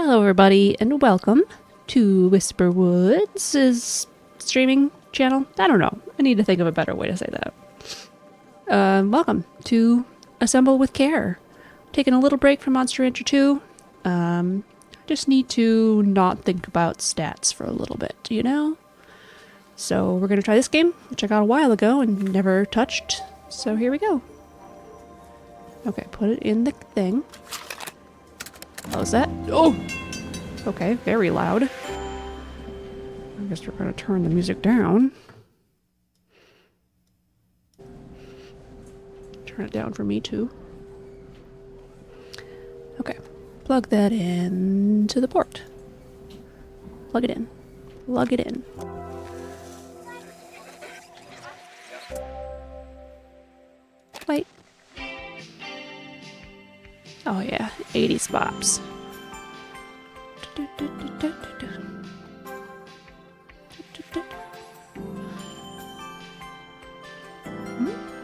Hello everybody and welcome to Whisperwoods' streaming channel. I don't know. I need to think of a better way to say that. Welcome to Assemble with Care. Taking a little break from Monster Rancher 2. Just need to not think about stats for a little bit, you know? So we're going to try this game, which I got a while ago and never touched. So here we go. Okay, put it in the thing. How's that? Oh! Okay, very loud. I guess we're going to turn the music down. Turn it down for me too. Okay, plug that into the port. Plug it in. Plug it in. Wait. Oh yeah, 80s bops.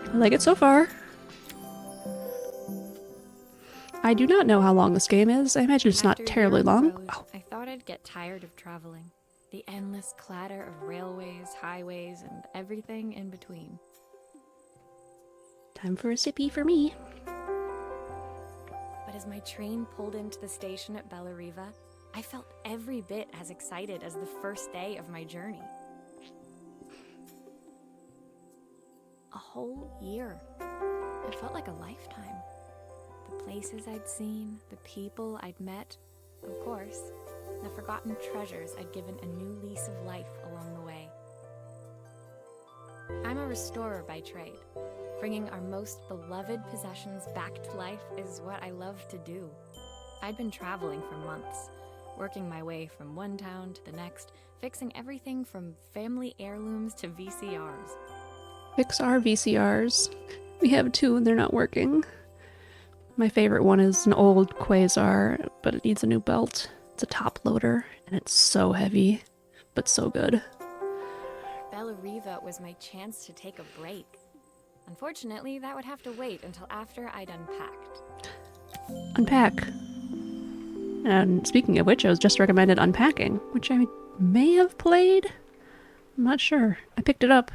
I like it so far. I do not know how long this game is. I imagine it's not terribly long. Oh. I thought I'd get tired of traveling. The endless clatter of railways, highways, and everything in between. Time for a sippy for me. But as my train pulled into the station at Bellariva, I felt every bit as excited as the first day of my journey. A whole year. It felt like a lifetime. The places I'd seen, the people I'd met, of course, the forgotten treasures I'd given a new lease of life along the way. I'm a restorer by trade. Bringing our most beloved possessions back to life is what I love to do. I'd been traveling for months, working my way from one town to the next, fixing everything from family heirlooms to VCRs. Fix our VCRs. We have two and they're not working. My favorite one is an old Quasar, but it needs a new belt. It's a top loader, and it's so heavy, but so good. Bellariva was my chance to take a break. Unfortunately, that would have to wait until after I'd unpacked. Unpack. And speaking of which, I was just recommended Unpacking, which I may have played? I'm not sure. I picked it up.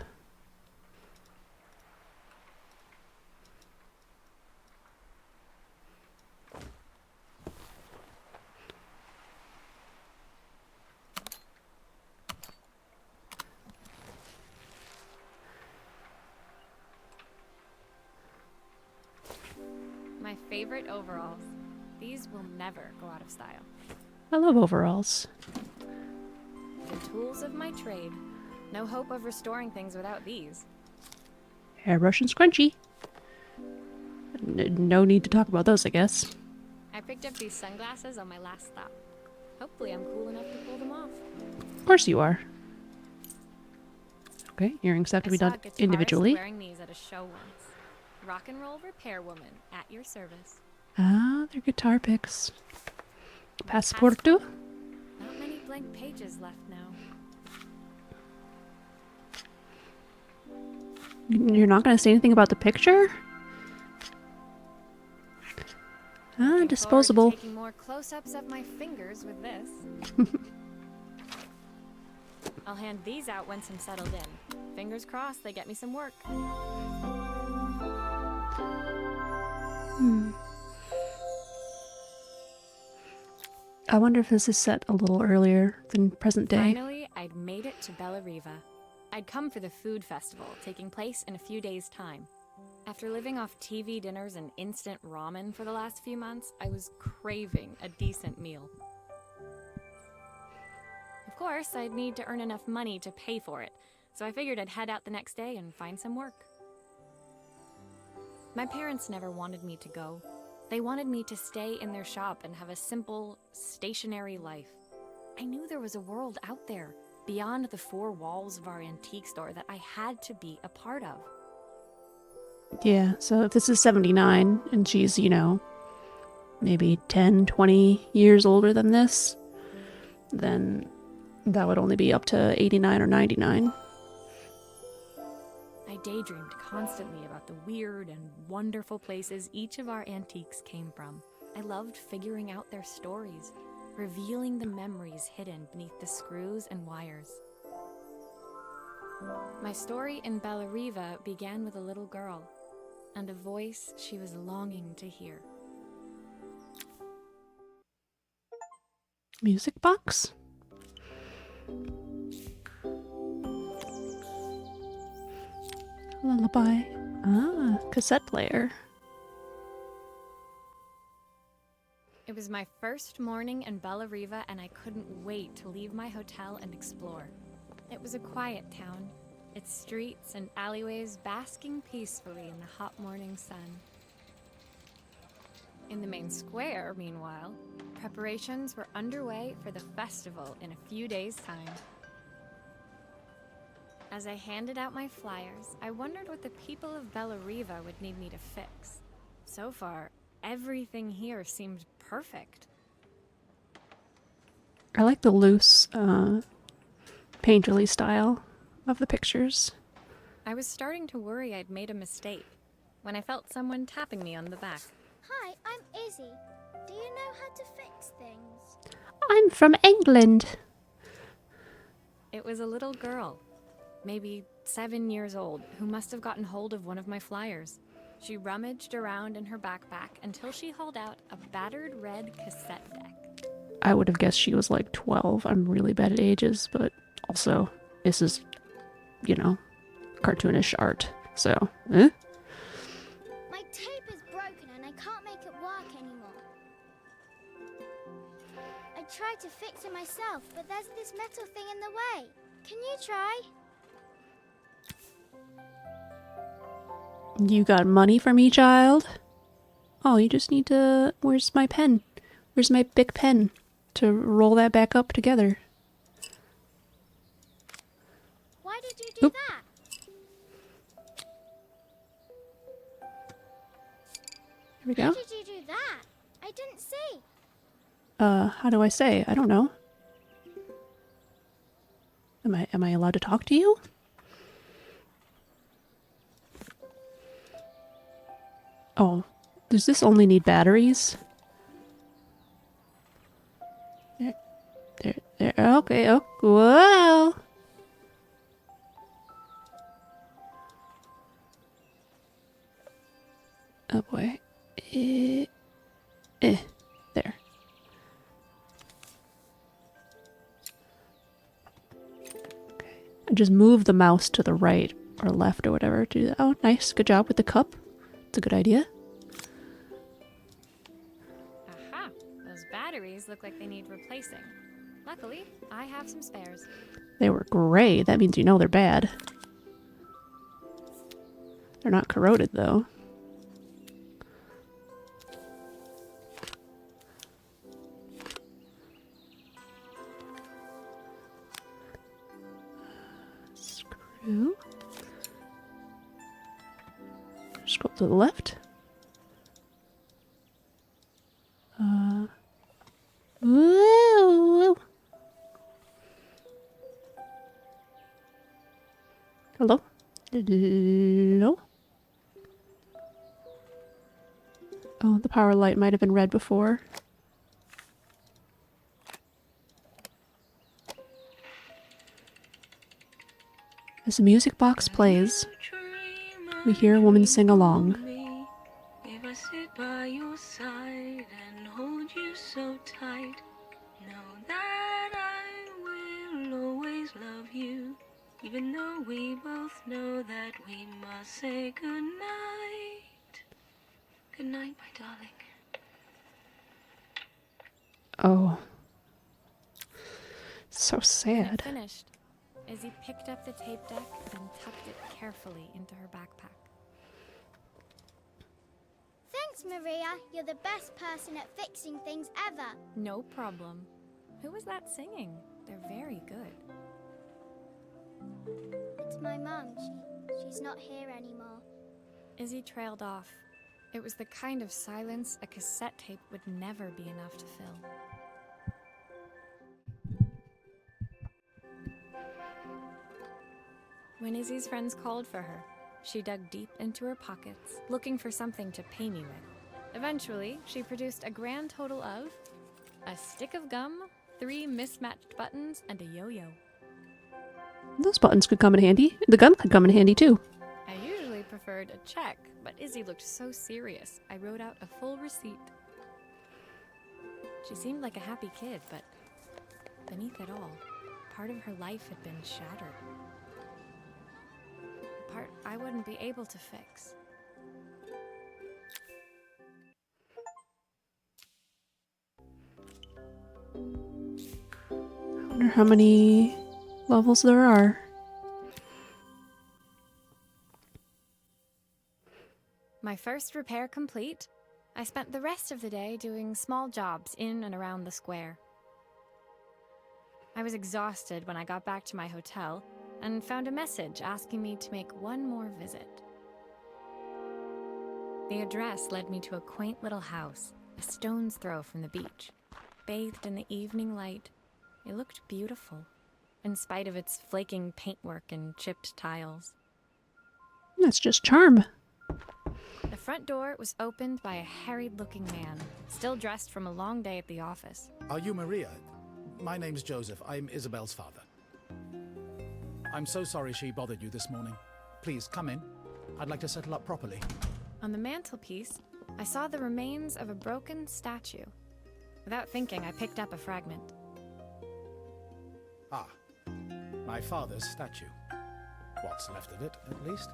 My favorite overalls. These will never go out of style. I love overalls. The tools of my trade. No hope of restoring things without these. Hairbrush and scrunchie. No need to talk about those, I guess. I picked up these sunglasses on my last stop. Hopefully I'm cool enough to pull them off. Of course you are. Okay, earrings have to be done individually. Wearing these at a show once. Rock and roll repair woman at your service. Ah, they're guitar picks. Passport too? Not many blank pages left now. You're not going to say anything about the picture? Ah, disposable. Taking more close-ups of my fingers with this. I'll hand these out once I'm settled in. Fingers crossed they get me some work. I wonder if this is set a little earlier than present day. Finally, I'd made it to Bellariva. I'd come for the food festival, taking place in a few days' time. After living off TV dinners and instant ramen for the last few months, I was craving a decent meal. Of course, I'd need to earn enough money to pay for it, so I figured I'd head out the next day and find some work. My parents never wanted me to go. They wanted me to stay in their shop and have a simple, stationary life. I knew there was a world out there, beyond the four walls of our antique store, that I had to be a part of. Yeah, so if this is 79 and she's, you know, maybe 10, 20 years older than this, then that would only be up to 89 or 99. I daydreamed constantly about the weird and wonderful places each of our antiques came from. I loved figuring out their stories. revealing the memories hidden beneath the screws and wires. My story in Bellariva began with a little girl and a voice she was longing to hear. Music box? Lullaby. Ah, cassette player. It was my first morning in Bellariva, and I couldn't wait to leave my hotel and explore. It was a quiet town, its streets and alleyways basking peacefully in the hot morning sun. In the main square, meanwhile, preparations were underway for the festival in a few days' time. As I handed out my flyers, I wondered what the people of Bellariva would need me to fix. So far, everything here seemed perfect. I like the loose, painterly style of the pictures. I was starting to worry I'd made a mistake when I felt someone tapping me on the back. Hi, I'm Izzy. Do you know how to fix things? I'm from England. It was a little girl, maybe 7 years old, who must have gotten hold of one of my flyers. She rummaged around in her backpack until she hauled out a battered red cassette deck. I would have guessed she was like 12. I'm really bad at ages, but also, this is, you know, cartoonish art. So, My tape is broken and I can't make it work anymore. I tried to fix it myself, but there's this metal thing in the way. Can you try? You got money for me, child? Oh, you just need to... Where's my pen? Where's my big pen to roll that back up together? Why did you do Oop. that? Here we go. How did you do that? I didn't see. How do I say? I don't know. Am I allowed to talk to you? Oh, does this only need batteries? There. Okay, oh, whoa! Oh boy. There. Okay. I just move the mouse to the right or left or whatever to do that. Oh, nice. Good job with the cup. It's a good idea. Aha! Those batteries look like they need replacing. Luckily, I have some spares. They were gray. That means you know they're bad. They're not corroded, though. Screw. Scroll to the left. Woo. Hello? Hello? Oh, the power light might have been red before. As the music box plays, we hear a woman sing along. If I sit by your side and hold you so tight, know that I will always love you, even though we both know that we must say goodnight. Good night, my darling. Oh. So When sad. it finished, Izzy picked up the tape deck and tucked it carefully into her backpack. Thanks, Maria. You're the best person at fixing things ever. No problem. Who was that singing? They're very good. It's my mum. She's not here anymore. Izzy trailed off. It was the kind of silence a cassette tape would never be enough to fill. When Izzy's friends called for her, she dug deep into her pockets, looking for something to pay me with. Eventually, she produced a grand total of a stick of gum, 3 mismatched buttons, and a yo-yo. Those buttons could come in handy. The gun could come in handy too. I usually preferred a check, but Izzy looked so serious, I wrote out a full receipt. She seemed like a happy kid, but beneath it all, part of her life had been shattered. A part I wouldn't be able to fix. I wonder how many levels there are. My first repair complete, I spent the rest of the day doing small jobs in and around the square. I was exhausted when I got back to my hotel and found a message asking me to make one more visit. The address led me to a quaint little house, a stone's throw from the beach. Bathed in the evening light, it looked beautiful, in spite of its flaking paintwork and chipped tiles. That's just charm. The front door was opened by a harried-looking man, still dressed from a long day at the office. Are you Maria? My name's Joseph. I'm Isabel's father. I'm so sorry she bothered you this morning. Please, come in. I'd like to settle up properly. On the mantelpiece, I saw the remains of a broken statue. Without thinking, I picked up a fragment. Ah, my father's statue. What's left of it, at least.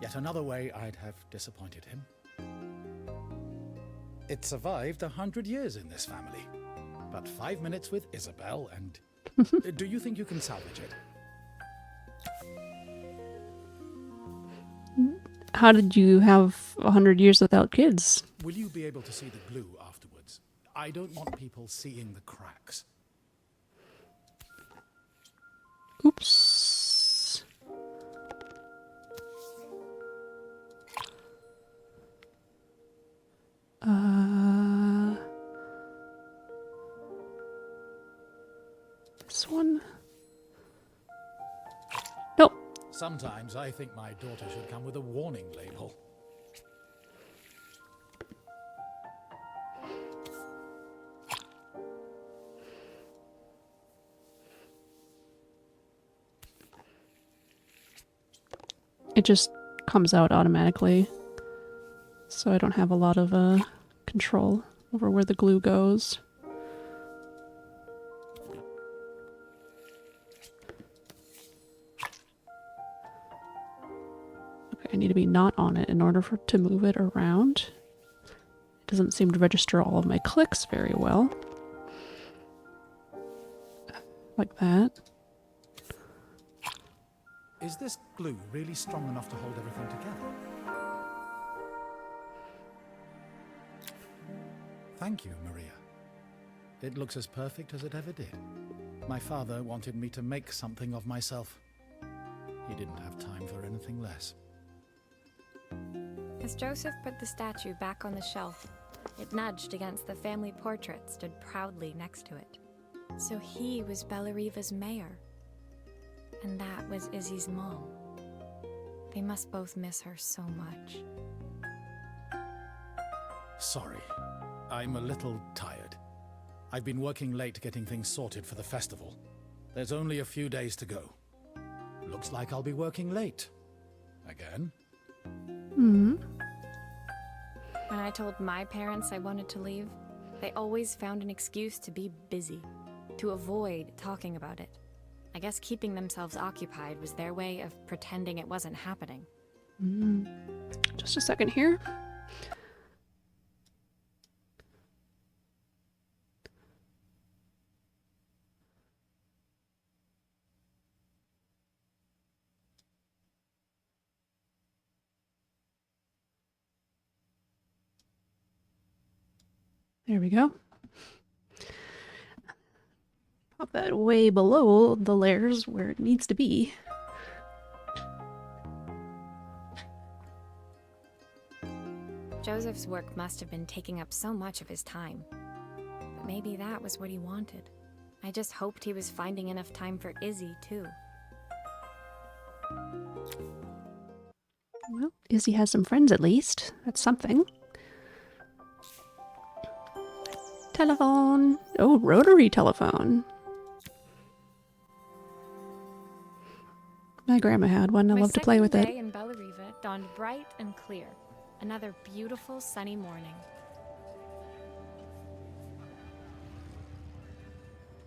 Yet another way I'd have disappointed him. It survived 100 years in this family. But 5 minutes with Isabel and... Do you think you can salvage it? How did you have 100 years without kids? Will you be able to see the glue afterwards? I don't want people seeing the cracks. Oops. This one? Nope. Sometimes I think my daughter should come with a warning label. It just comes out automatically. So I don't have a lot of control over where the glue goes. Okay, I need to be not on it in order to move it around. It doesn't seem to register all of my clicks very well. Like that. Is this glue really strong enough to hold everything together? Thank you, Maria. It looks as perfect as it ever did. My father wanted me to make something of myself. He didn't have time for anything less. As Joseph put the statue back on the shelf, it nudged against the family portrait stood proudly next to it. So he was Bellariva's mayor. And that was Izzy's mom. They must both miss her so much. Sorry, I'm a little tired. I've been working late getting things sorted for the festival. There's only a few days to go. Looks like I'll be working late. Again. Hmm. When I told my parents I wanted to leave, they always found an excuse to be busy, to avoid talking about it. I guess keeping themselves occupied was their way of pretending it wasn't happening. Just a second here. There we go. Pop that way below the layers where it needs to be. Joseph's work must have been taking up so much of his time. But maybe that was what he wanted. I just hoped he was finding enough time for Izzy, too. Well, Izzy has some friends at least. That's something. Telephone. Oh, rotary telephone. My grandma had one. I love to play with My second it. day in Bellariva dawned bright and clear. Another beautiful sunny morning.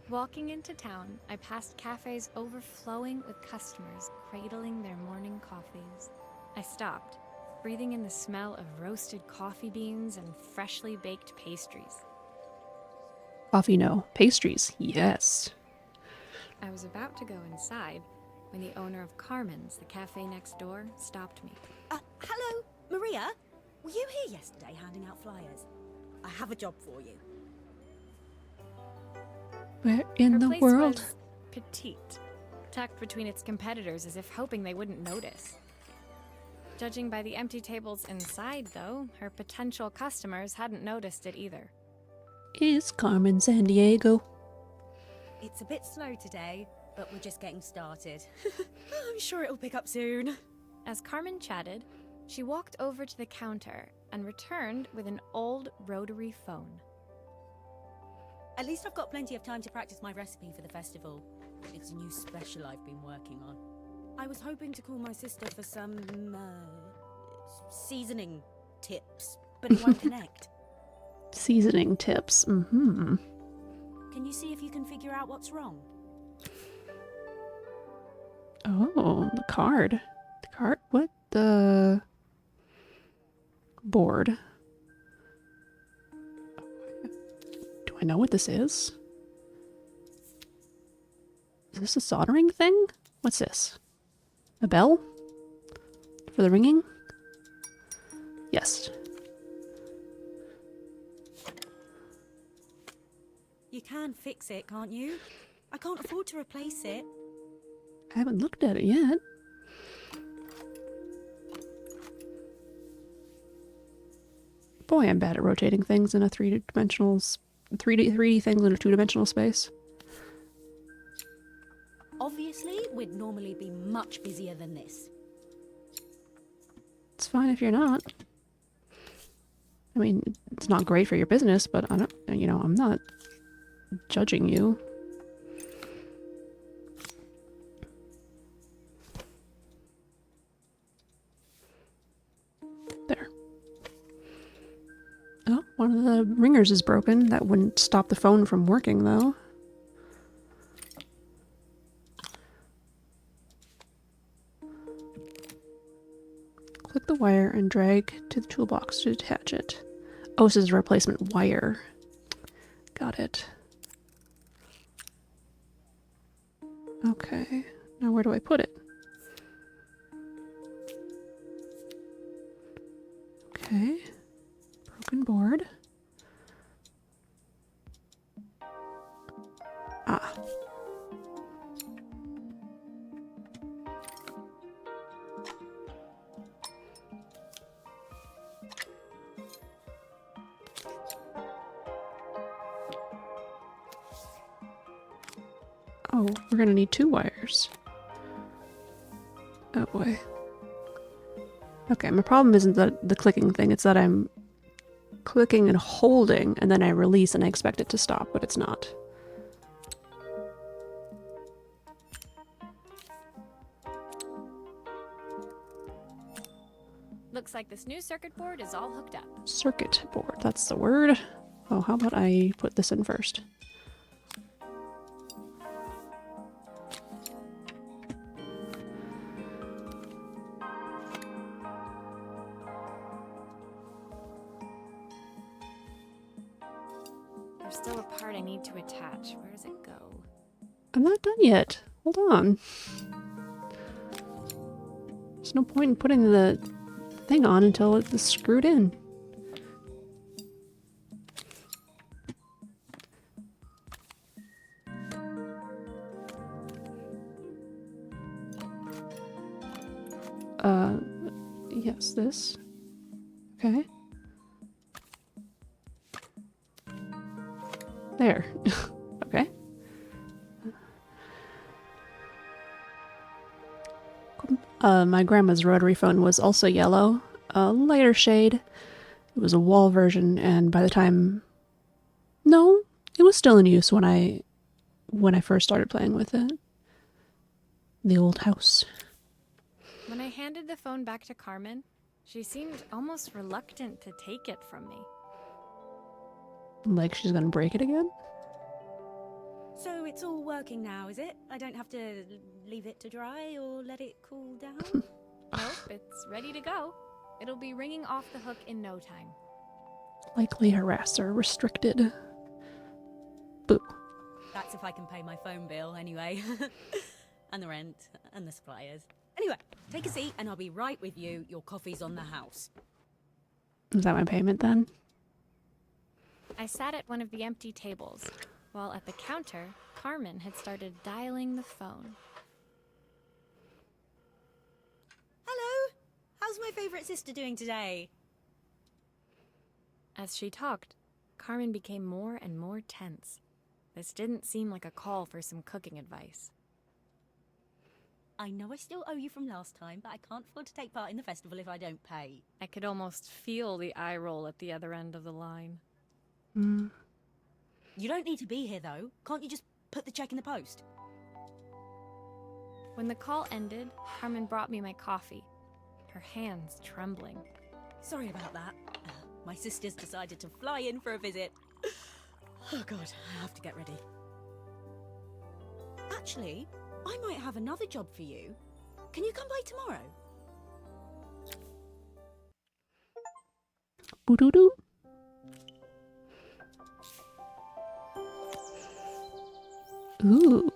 Walking into town, I passed cafes overflowing with customers cradling their morning coffees. I stopped, breathing in the smell of roasted coffee beans and freshly baked pastries. Coffee, no. Pastries, yes. I was about to go inside when the owner of Carmen's, the cafe next door, stopped me. Hello, Maria? Were you here yesterday handing out flyers? I have a job for you. Where in Her the place world? was petite, tucked between its competitors as if hoping they wouldn't notice. Judging by the empty tables inside, though, her potential customers hadn't noticed it either. Is Carmen San Diego? It's a bit slow today, but we're just getting started. I'm sure it'll pick up soon. As Carmen chatted, she walked over to the counter and returned with an old rotary phone. At least I've got plenty of time to practice my recipe for the festival. It's a new special I've been working on. I was hoping to call my sister for some, seasoning tips, but it won't connect. Seasoning tips. Mm-hmm. Can you see if you can figure out what's wrong? Oh, the card. The card? What? The board. Do I know what this is? Is this a soldering thing? What's this? A bell? For the ringing? Yes. You can fix it, can't you? I can't afford to replace it. I haven't looked at it yet. Boy, I'm bad at rotating things in a 3D things in a 2-dimensional space. Obviously, we'd normally be much busier than this. It's fine if you're not. I mean, it's not great for your business, but I don't, I'm not judging you. There. Oh, one of the ringers is broken. That wouldn't stop the phone from working, though. Click the wire and drag to the toolbox to detach it. Oh, this is a replacement wire. Got it. Okay, now where do I put it? Okay, broken board. Ah. Oh, we're gonna need 2 wires. Oh boy. Okay, my problem isn't the clicking thing, it's that I'm clicking and holding, and then I release and I expect it to stop, but it's not. Looks like this new circuit board is all hooked up. Circuit board, that's the word. Oh, how about I put this in first? There's still a part I need to attach. Where does it go? I'm not done yet. Hold on. There's no point in putting the thing on until it's screwed in. Yes, this. Okay. There. Okay. My grandma's rotary phone was also yellow, a lighter shade. It was a wall version, and by the time No, it was still in use when I first started playing with it. The old house. When I handed the phone back to Carmen, she seemed almost reluctant to take it from me. Like she's gonna break it again? So it's all working now, is it? I don't have to leave it to dry or let it cool down? Nope, it's ready to go. It'll be ringing off the hook in no time. Likely harasser restricted. Boo. That's if I can pay my phone bill anyway. And the rent and the suppliers. Anyway, take a seat and I'll be right with you. Your coffee's on the house. Is that my payment then? I sat at one of the empty tables, while at the counter, Carmen had started dialing the phone. Hello? How's my favourite sister doing today? As she talked, Carmen became more and more tense. This didn't seem like a call for some cooking advice. I know I still owe you from last time, but I can't afford to take part in the festival if I don't pay. I could almost feel the eye roll at the other end of the line. You don't need to be here, though. Can't you just put the check in the post? When the call ended, Carmen brought me my coffee, her hands trembling. Sorry about that. My sister's decided to fly in for a visit. Oh God, I have to get ready. Actually, I might have another job for you. Can you come by tomorrow? Boo-doo-doo. Ooh.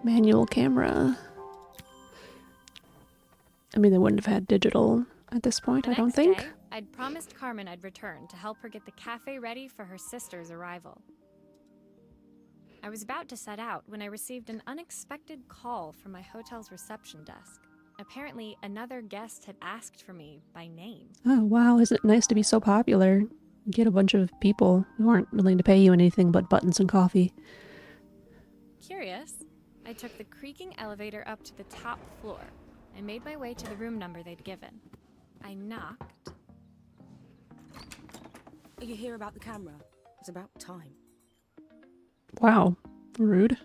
Manual camera. I mean, they wouldn't have had digital at this point, The I don't next think. day, I'd promised Carmen I'd return to help her get the cafe ready for her sister's arrival. I was about to set out when I received an unexpected call from my hotel's reception desk. Apparently, another guest had asked for me by name. Oh, wow. Isn't it nice to be so popular? Get a bunch of people who aren't willing to pay you anything but buttons and coffee. Curious, I took the creaking elevator up to the top floor and made my way to the room number they'd given. I knocked. Are you here about the camera? It's about time. Wow. Rude.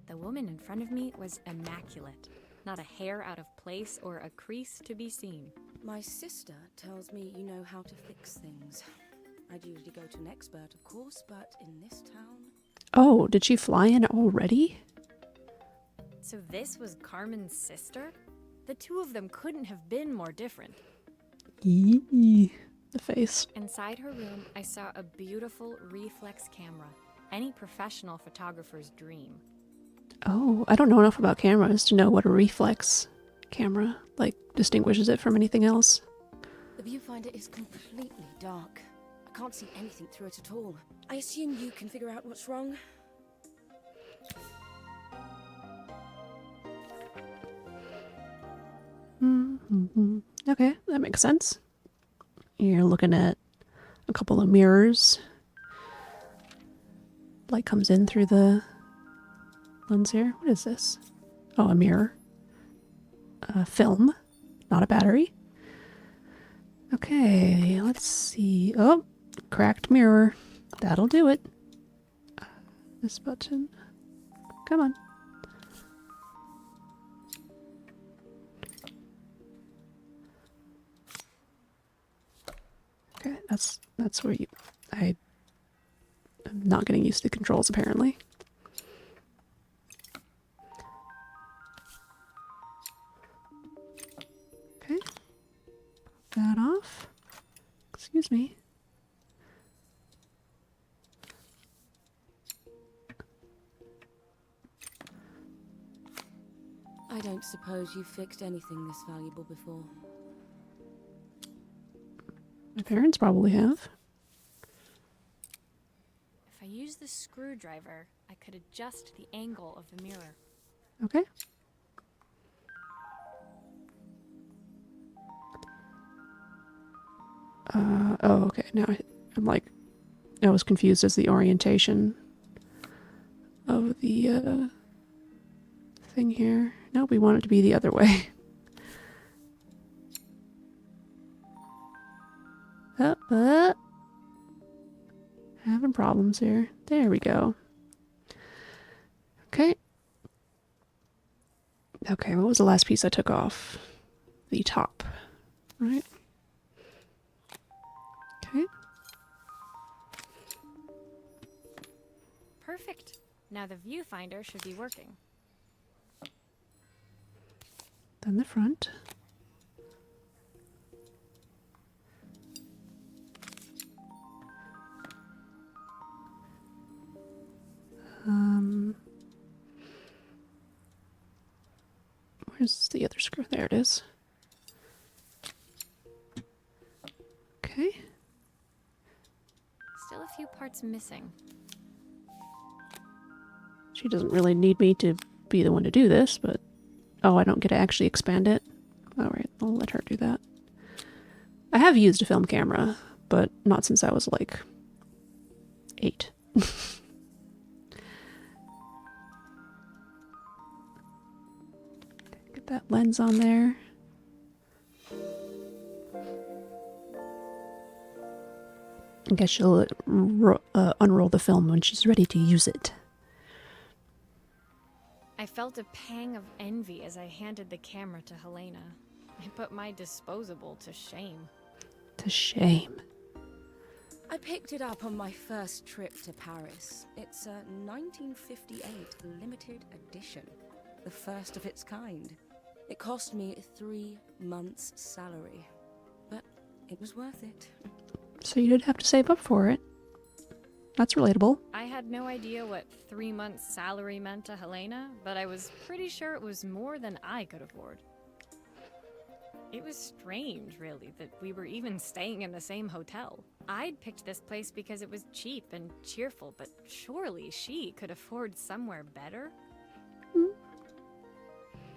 The woman in front of me was immaculate. Not a hair out of place or a crease to be seen. My sister tells me you know how to fix things. I'd usually go to an expert, of course, but in this town... Oh, did she fly in already? So this was Carmen's sister? The two of them couldn't have been more different. Eee. The face. Inside her room, I saw a beautiful reflex camera. Any professional photographer's dream. Oh, I don't know enough about cameras to know what a reflex camera, like, distinguishes it from anything else. The viewfinder is completely dark. I can't see anything through it at all. I assume you can figure out what's wrong. Mm-hmm. Okay, that makes sense. You're looking at a couple of mirrors. Light comes in through the lens here. What is this? Oh, a mirror. Film, not a battery. Okay, let's see. Oh, cracked mirror. That'll do it. This button. Come on. Okay, that's where I'm not getting used to the controls apparently. Okay. That off. Excuse me. I don't suppose you've fixed anything this valuable before. My parents probably have. If I use the screwdriver, I could adjust the angle of the mirror. Okay. Oh, okay. Now I'm like, I was confused as the orientation of the thing here. No, we want it to be the other way. Having problems here. There we go. Okay. Okay, what was the last piece I took off? The top. Right? Okay. Perfect. Now the viewfinder should be working. Then the front. Where's the other screw? There it is. Okay. Still a few parts missing. She doesn't really need me to be the one to do this, but... Oh, I don't get to actually expand it? Alright, I'll let her do that. I have used a film camera, but not since I was like 8. Get that lens on there. I guess she'll unroll the film when she's ready to use it. I felt a pang of envy as I handed the camera to Helena. I put my disposable to shame. To shame. I picked it up on my first trip to Paris. It's a 1958 limited edition, the first of its kind. It cost me 3 months' salary, but it was worth it. So you did have to save up for it. That's relatable. I had no idea what 3 months' salary meant to Helena, but I was pretty sure it was more than I could afford. It was strange, really, that we were even staying in the same hotel. I'd picked this place because it was cheap and cheerful, but surely she could afford somewhere better?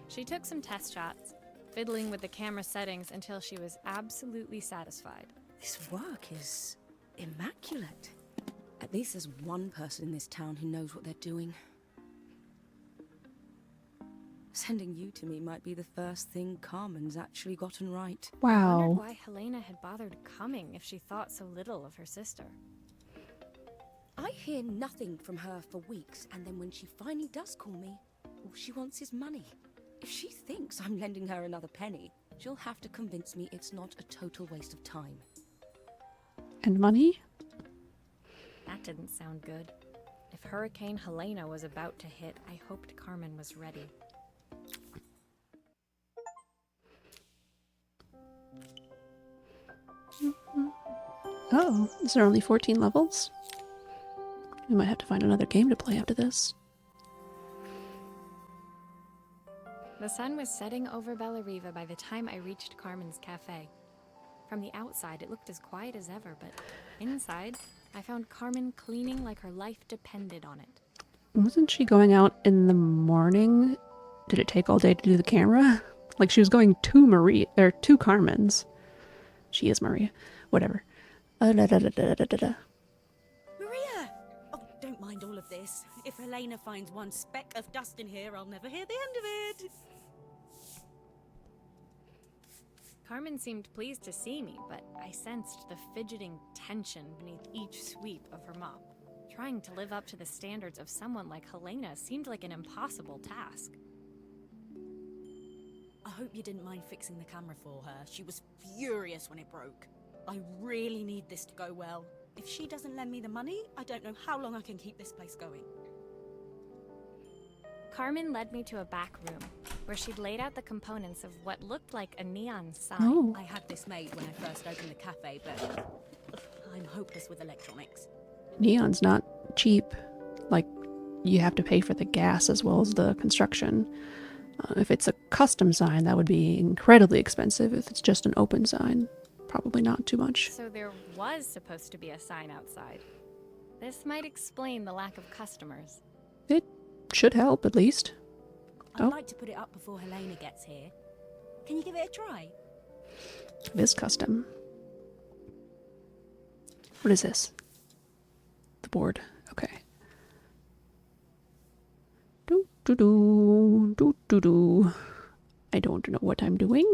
She took some test shots, fiddling with the camera settings until she was absolutely satisfied. This work is immaculate. At least there's one person in this town who knows what they're doing. Sending you to me might be the first thing Carmen's actually gotten right. I wondered Wow. why Helena had bothered coming if she thought so little of her sister. I hear nothing from her for weeks, and then when she finally does call me, all she wants is money. If she thinks I'm lending her another penny, she'll have to convince me it's not a total waste of time. And money? That didn't sound good. If Hurricane Helena was about to hit, I hoped Carmen was ready. Oh, is there only 14 levels? We might have to find another game to play after this. The sun was setting over Bellariva by the time I reached Carmen's cafe. From the outside, it looked as quiet as ever, but inside, I found Carmen cleaning like her life depended on it. Wasn't she going out in the morning? Did it take all day to do the camera? Like she was going to Maria, or to Carmen's. She is Maria. Whatever. Maria! Oh, don't mind all of this. If Helena finds one speck of dust in here, I'll never hear the end of it. Carmen seemed pleased to see me, but I sensed the fidgeting tension beneath each sweep of her mop. Trying to live up to the standards of someone like Helena seemed like an impossible task. I hope you didn't mind fixing the camera for her. She was furious when it broke. I really need this to go well. If she doesn't lend me the money, I don't know how long I can keep this place going. Carmen led me to a back room, where she'd laid out the components of what looked like a neon sign. Oh. I had this made when I first opened the cafe, but I'm hopeless with electronics. Neon's not cheap. Like, you have to pay for the gas as well as the construction. If it's a custom sign, that would be incredibly expensive. If it's just an open sign, probably not too much. So there was supposed to be a sign outside. This might explain the lack of customers. It should help, at least. I'd Oh. like to put it up before Helena gets here. Can you give it a try? It is custom. What is this? The board. Okay. Do do do do do do. I don't know what I'm doing.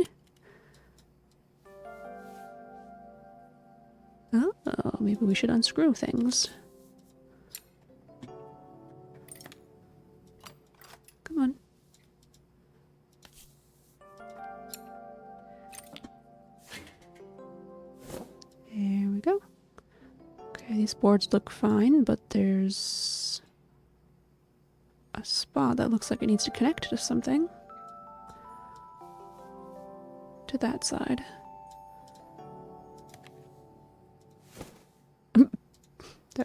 Oh, maybe we should unscrew things. These boards look fine, but there's a spot that looks like it needs to connect to something. To that side.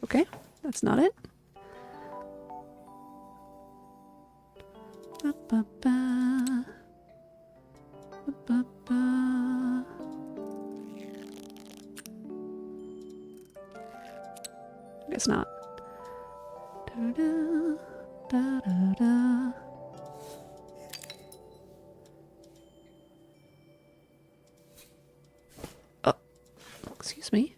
Okay, that's not it. Ba-ba-ba. Ba-ba-ba. Guess not. Da-da, da-da-da. Oh, excuse me.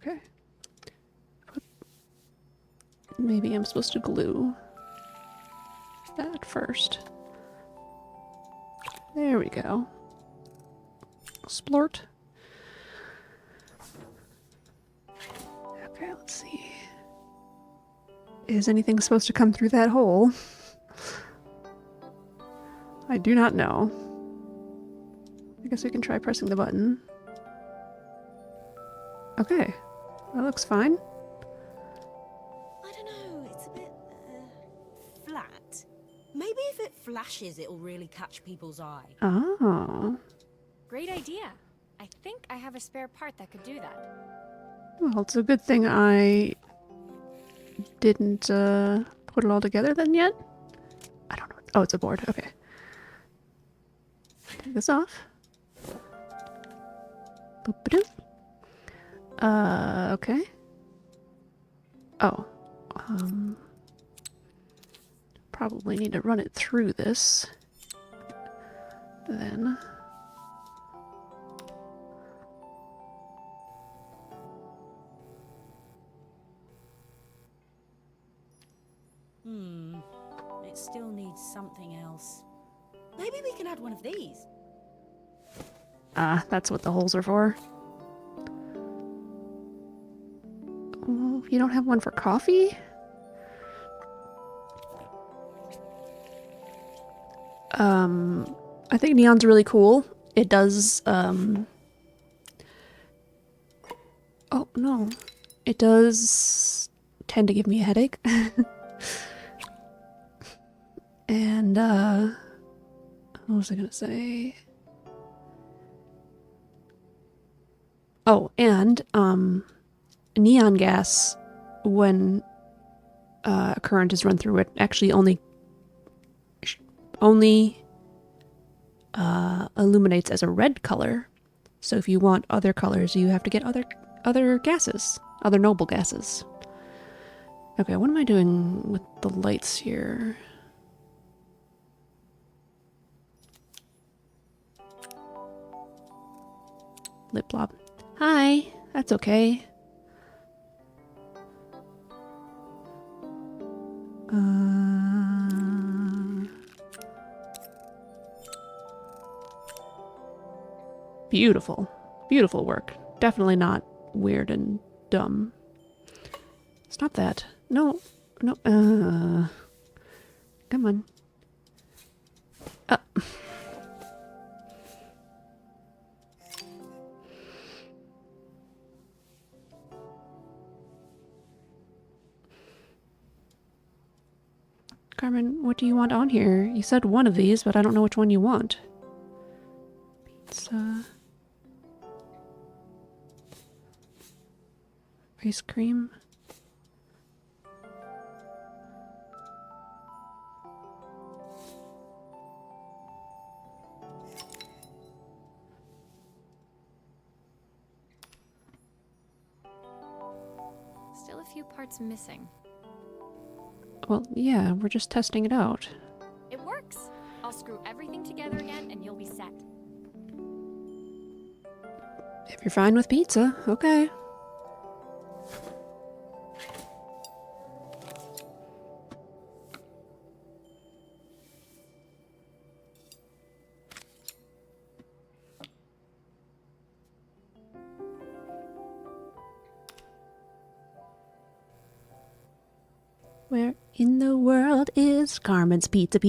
Okay. Maybe I'm supposed to glue that first. There we go. Splort. Okay, let's see. Is anything supposed to come through that hole? I do not know. I guess we can try pressing the button. Okay, that looks fine. I don't know, it's a bit flat. Maybe if it flashes, it'll really catch people's eye. Oh. Great idea. I think I have a spare part that could do that. Well, it's a good thing I didn't put it all together then yet. I don't know. Oh, it's a board. Okay. Take this off. Boop-a-doo. Okay. Oh. Probably need to run it through this. Then. It still needs something else. Maybe we can add one of these. Ah, that's what the holes are for. Oh, you don't have one for coffee? I think neon's really cool. It does, oh, no. It does tend to give me a headache. And, what was I gonna say? Oh, and, neon gas, when a current is run through it, actually only illuminates as a red color. So if you want other colors, you have to get other gases, other noble gases. Okay, what am I doing with the lights here? Lip blob. Hi, that's okay. Beautiful. Beautiful work. Definitely not weird and dumb. Stop that. No. No. Come on. Carmen, what do you want on here? You said one of these, but I don't know which one you want. Pizza. Ice cream. Still a few parts missing. Well, yeah, we're just testing it out. It works. I'll screw everything together again and you'll be set. If you're fine with pizza, okay. Where in the world is Carmen's Pizza?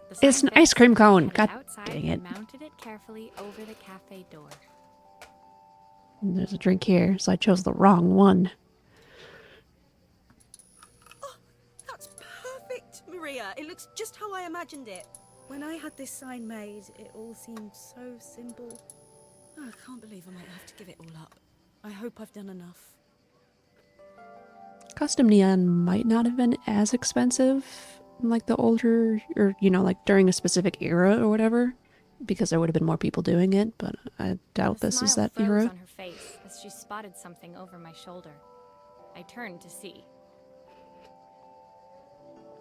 The It's sign an ice fixed, cream we cone. headed God outside dang it. and mounted it carefully over the cafe door. There's a drink here, so I chose the wrong one. That's perfect, Maria. It looks just how I imagined it. When I had this sign made, it all seemed so simple. Oh, I can't believe I might have to give it all up. I hope I've done enough. Custom neon might not have been as expensive like the older, or like during a specific era or whatever, because there would have been more people doing it, but I doubt The this is smile that froze era. on her face as she spotted something over my shoulder. I turned to see.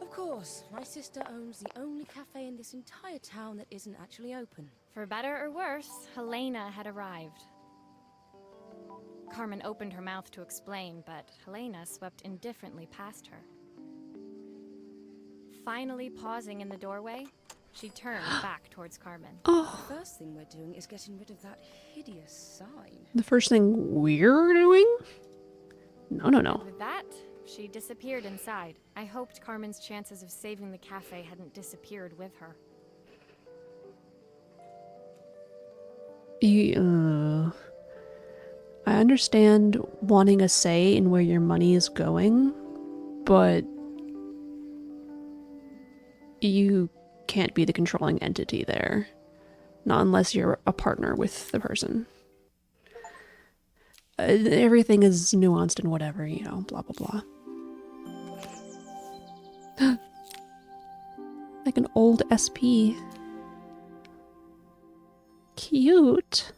Of course, my sister owns the only cafe in this entire town that isn't actually open. For better or worse, Helena had arrived. Carmen opened her mouth to explain, but Helena swept indifferently past her. Finally pausing in the doorway, she turned back towards Carmen. Oh, The first thing we're doing is getting rid of that hideous sign. the first thing we're doing? No. With that, she disappeared inside. I hoped Carmen's chances of saving the cafe hadn't disappeared with her. I understand wanting a say in where your money is going, but you can't be the controlling entity there. Not unless you're a partner with the person. Everything is nuanced and whatever, blah blah blah. Like an old SP. Cute.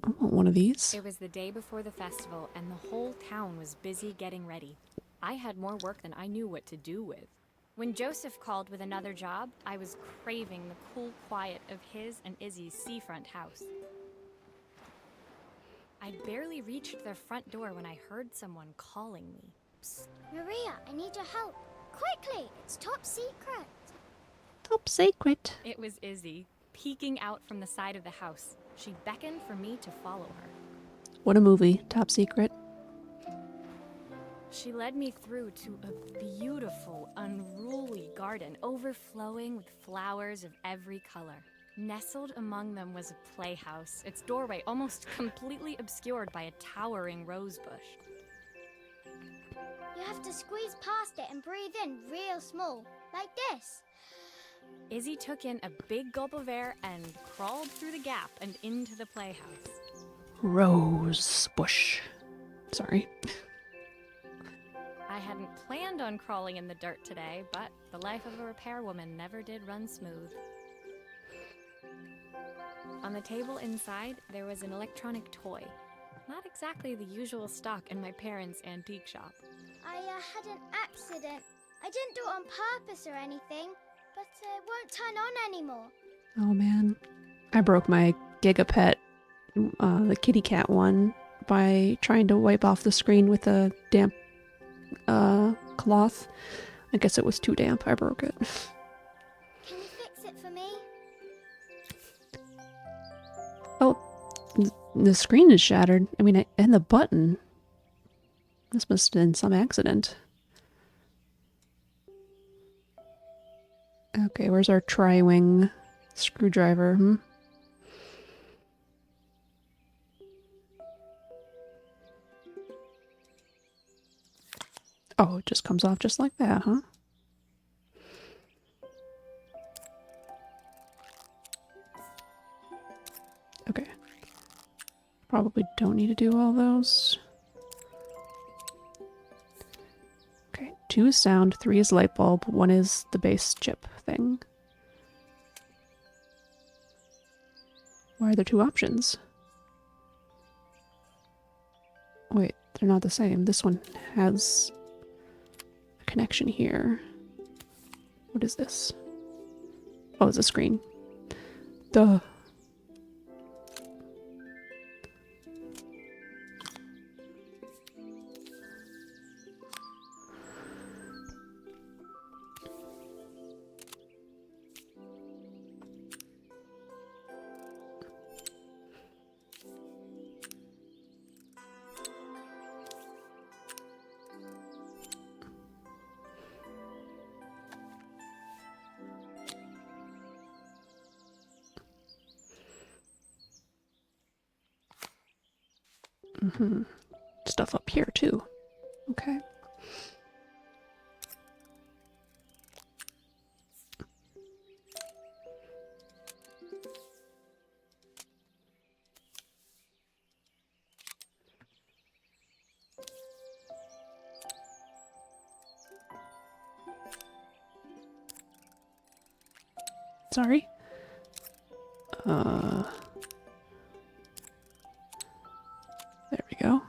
I want one of these. It was the day before the festival, and the whole town was busy getting ready. I had more work than I knew what to do with. When Joseph called with another job, I was craving the cool quiet of his and Izzy's seafront house. I'd barely reached their front door when I heard someone calling me. Psst, Maria, I need your help. Quickly, it's top secret. Top secret. It was Izzy, peeking out from the side of the house. She beckoned for me to follow her. What a movie. Top secret. She led me through to a beautiful, unruly garden overflowing with flowers of every color. Nestled among them was a playhouse, its doorway almost completely obscured by a towering rose bush. You have to squeeze past it and breathe in real small, like this. Izzy took in a big gulp of air and crawled through the gap and into the playhouse. Rose bush. Sorry. I hadn't planned on crawling in the dirt today, but the life of a repairwoman never did run smooth. On the table inside, there was an electronic toy. Not exactly the usual stock in my parents' antique shop. I had an accident. I didn't do it on purpose or anything, but it won't turn on anymore. Oh man. I broke my Gigapet, the kitty cat one, by trying to wipe off the screen with a damp cloth. I guess it was too damp. I broke it. Can you fix it for me? Oh, the screen is shattered. I mean, and the button. This must have been some accident. Okay, where's our tri-wing screwdriver? Oh, it just comes off just like that, huh? Okay. Probably don't need to do all those. Okay, 2 is sound, 3 is light bulb, 1 is the base chip thing. Why are there 2 options? Wait, they're not the same. This one has a connection here. What is this? Oh, it's a screen. Duh. Stuff up here, too. Okay. Sorry. There we go.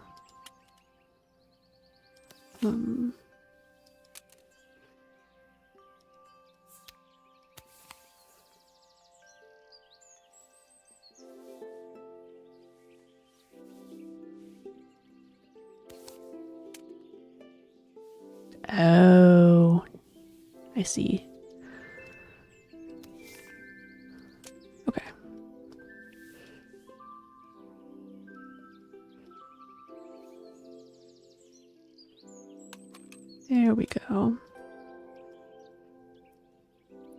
Oh, I see. Okay. There we go.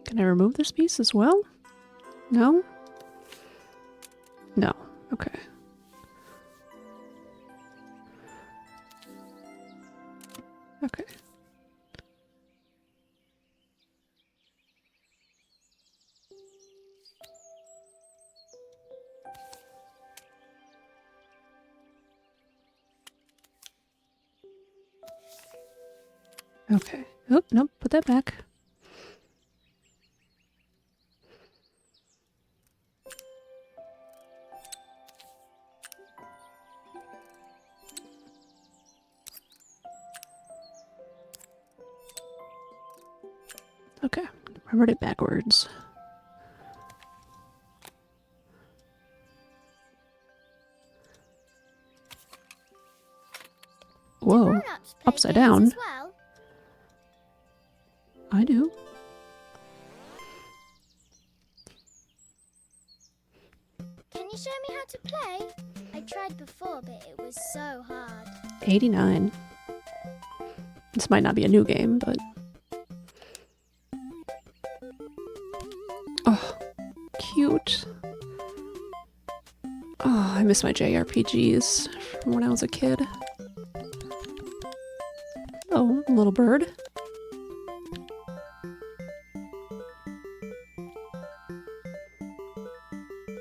Can I remove this piece as well? No? No. Okay. Okay. Okay. Oh, nope, put that back. Okay, I wrote it backwards. Whoa, Grown-ups play upside games down. as well. I do. Can you show me how to play? I tried before, but it was so hard. 89. This might not be a new game, but... Oh, cute. Oh, I miss my JRPGs from when I was a kid. Oh, a little bird.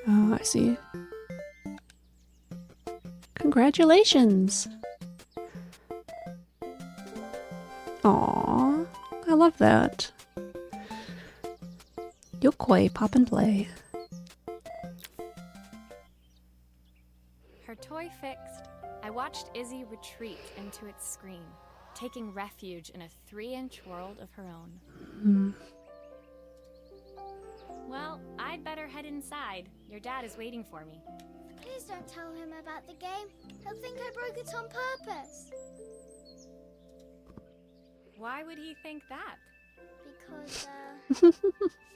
Oh, I see. Congratulations! Aww, I love that. Yokoi, pop and play. Her toy fixed, I watched Izzy retreat into its screen, taking refuge in a 3-inch world of her own. Well, I'd better head inside. Your dad is waiting for me. Please don't tell him about the game. He'll think I broke it on purpose. Why would he think that? Because,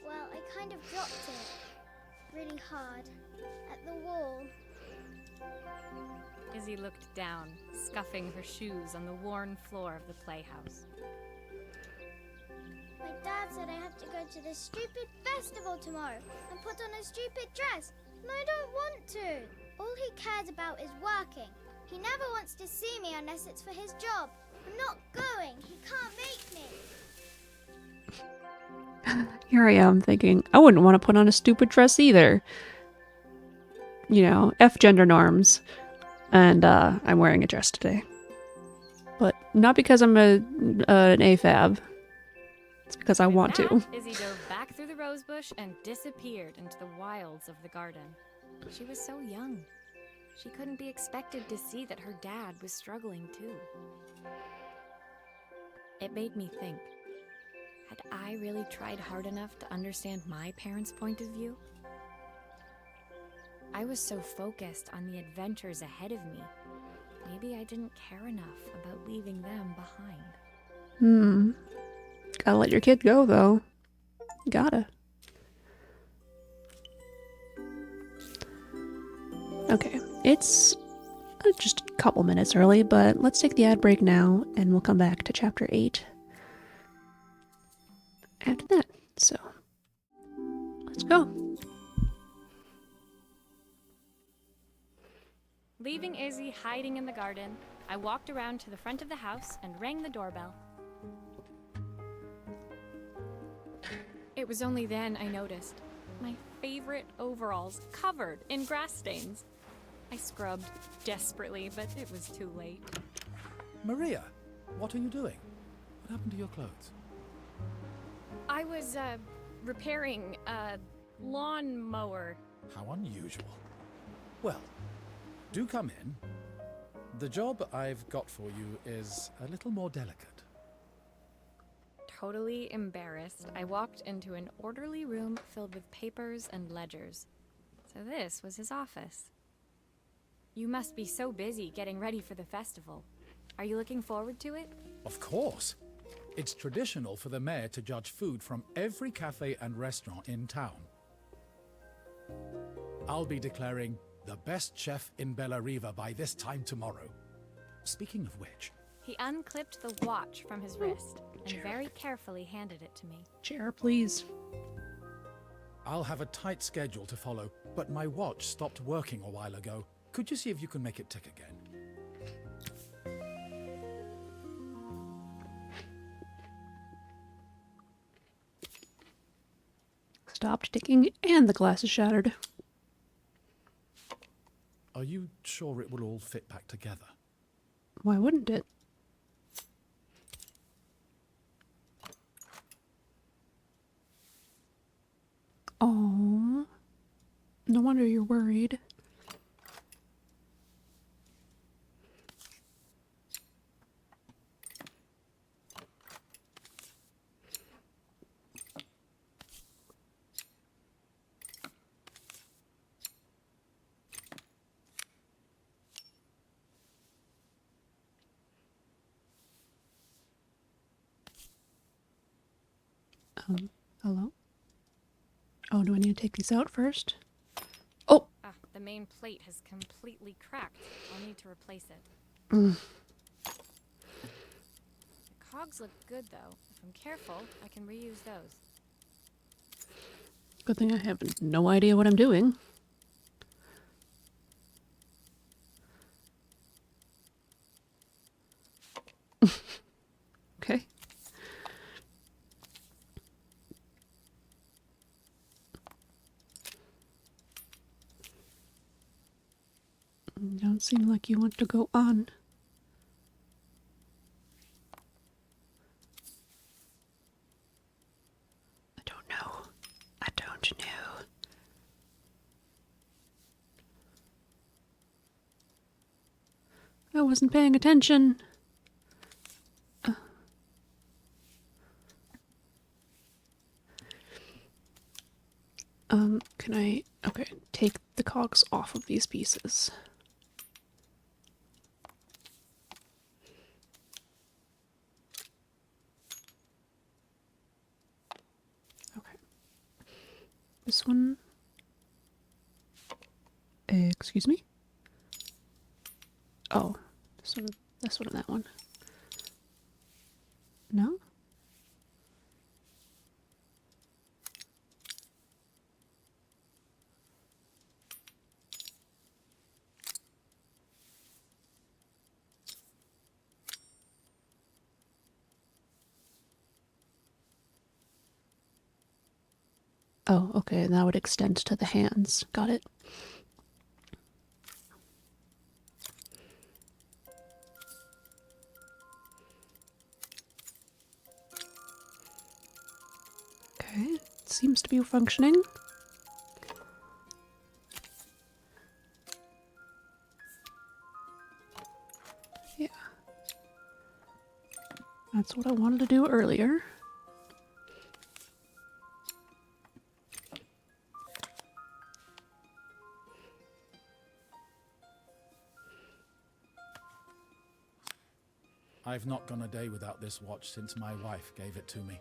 well, I kind of dropped it really hard at the wall. Izzy looked down, scuffing her shoes on the worn floor of the playhouse. My dad said I have to go to this stupid festival tomorrow and put on a stupid dress, and I don't want to. All he cares about is working. He never wants to see me unless it's for his job. I'm not going. He can't make me. Here I am thinking, I wouldn't want to put on a stupid dress either. You know, F gender norms. And I'm wearing a dress today. But not because I'm an AFAB. It's because I want With to. that, Izzy dove back through the rosebush and disappeared into the wilds of the garden. She was so young. She couldn't be expected to see that her dad was struggling too. It made me think, had I really tried hard enough to understand my parents' point of view? I was so focused on the adventures ahead of me. Maybe I didn't care enough about leaving them behind. Gotta let your kid go, though. Gotta. Okay, it's just a couple minutes early, but let's take the ad break now, and we'll come back to Chapter 8 after that. So, let's go. Leaving Izzy hiding in the garden, I walked around to the front of the house and rang the doorbell. It was only then I noticed my favorite overalls covered in grass stains. I scrubbed desperately, but it was too late. Maria, what are you doing? What happened to your clothes? I was, repairing a lawnmower. How unusual. Well, do come in. The job I've got for you is a little more delicate. Totally embarrassed, I walked into an orderly room filled with papers and ledgers. So this was his office. You must be so busy getting ready for the festival. Are you looking forward to it? Of course. It's traditional for the mayor to judge food from every cafe and restaurant in town. I'll be declaring the best chef in Bella Riva by this time tomorrow. Speaking of which... He unclipped the watch from his wrist and very carefully handed it to me. Chair, please. I'll have a tight schedule to follow, but my watch stopped working a while ago. Could you see if you can make it tick again? Stopped ticking and the glass is shattered. Are you sure it will all fit back together? Why wouldn't it? Oh, no wonder you're worried. Hello? Oh, do I need to take these out first? Oh! Ah, the main plate has completely cracked. I'll need to replace it. Mm. The cogs look good, though. If I'm careful, I can reuse those. Good thing I have no idea what I'm doing. Okay. Don't seem like you want to go on. I don't know. I don't know. I wasn't paying attention. Can I... Okay, take the cogs off of these pieces. Okay. This one... Excuse me? Oh, this one, and that one. No? Oh, okay, and that would extend to the hands. Got it. Okay, it seems to be functioning. Yeah. That's what I wanted to do earlier. I've not gone a day without this watch since my wife gave it to me.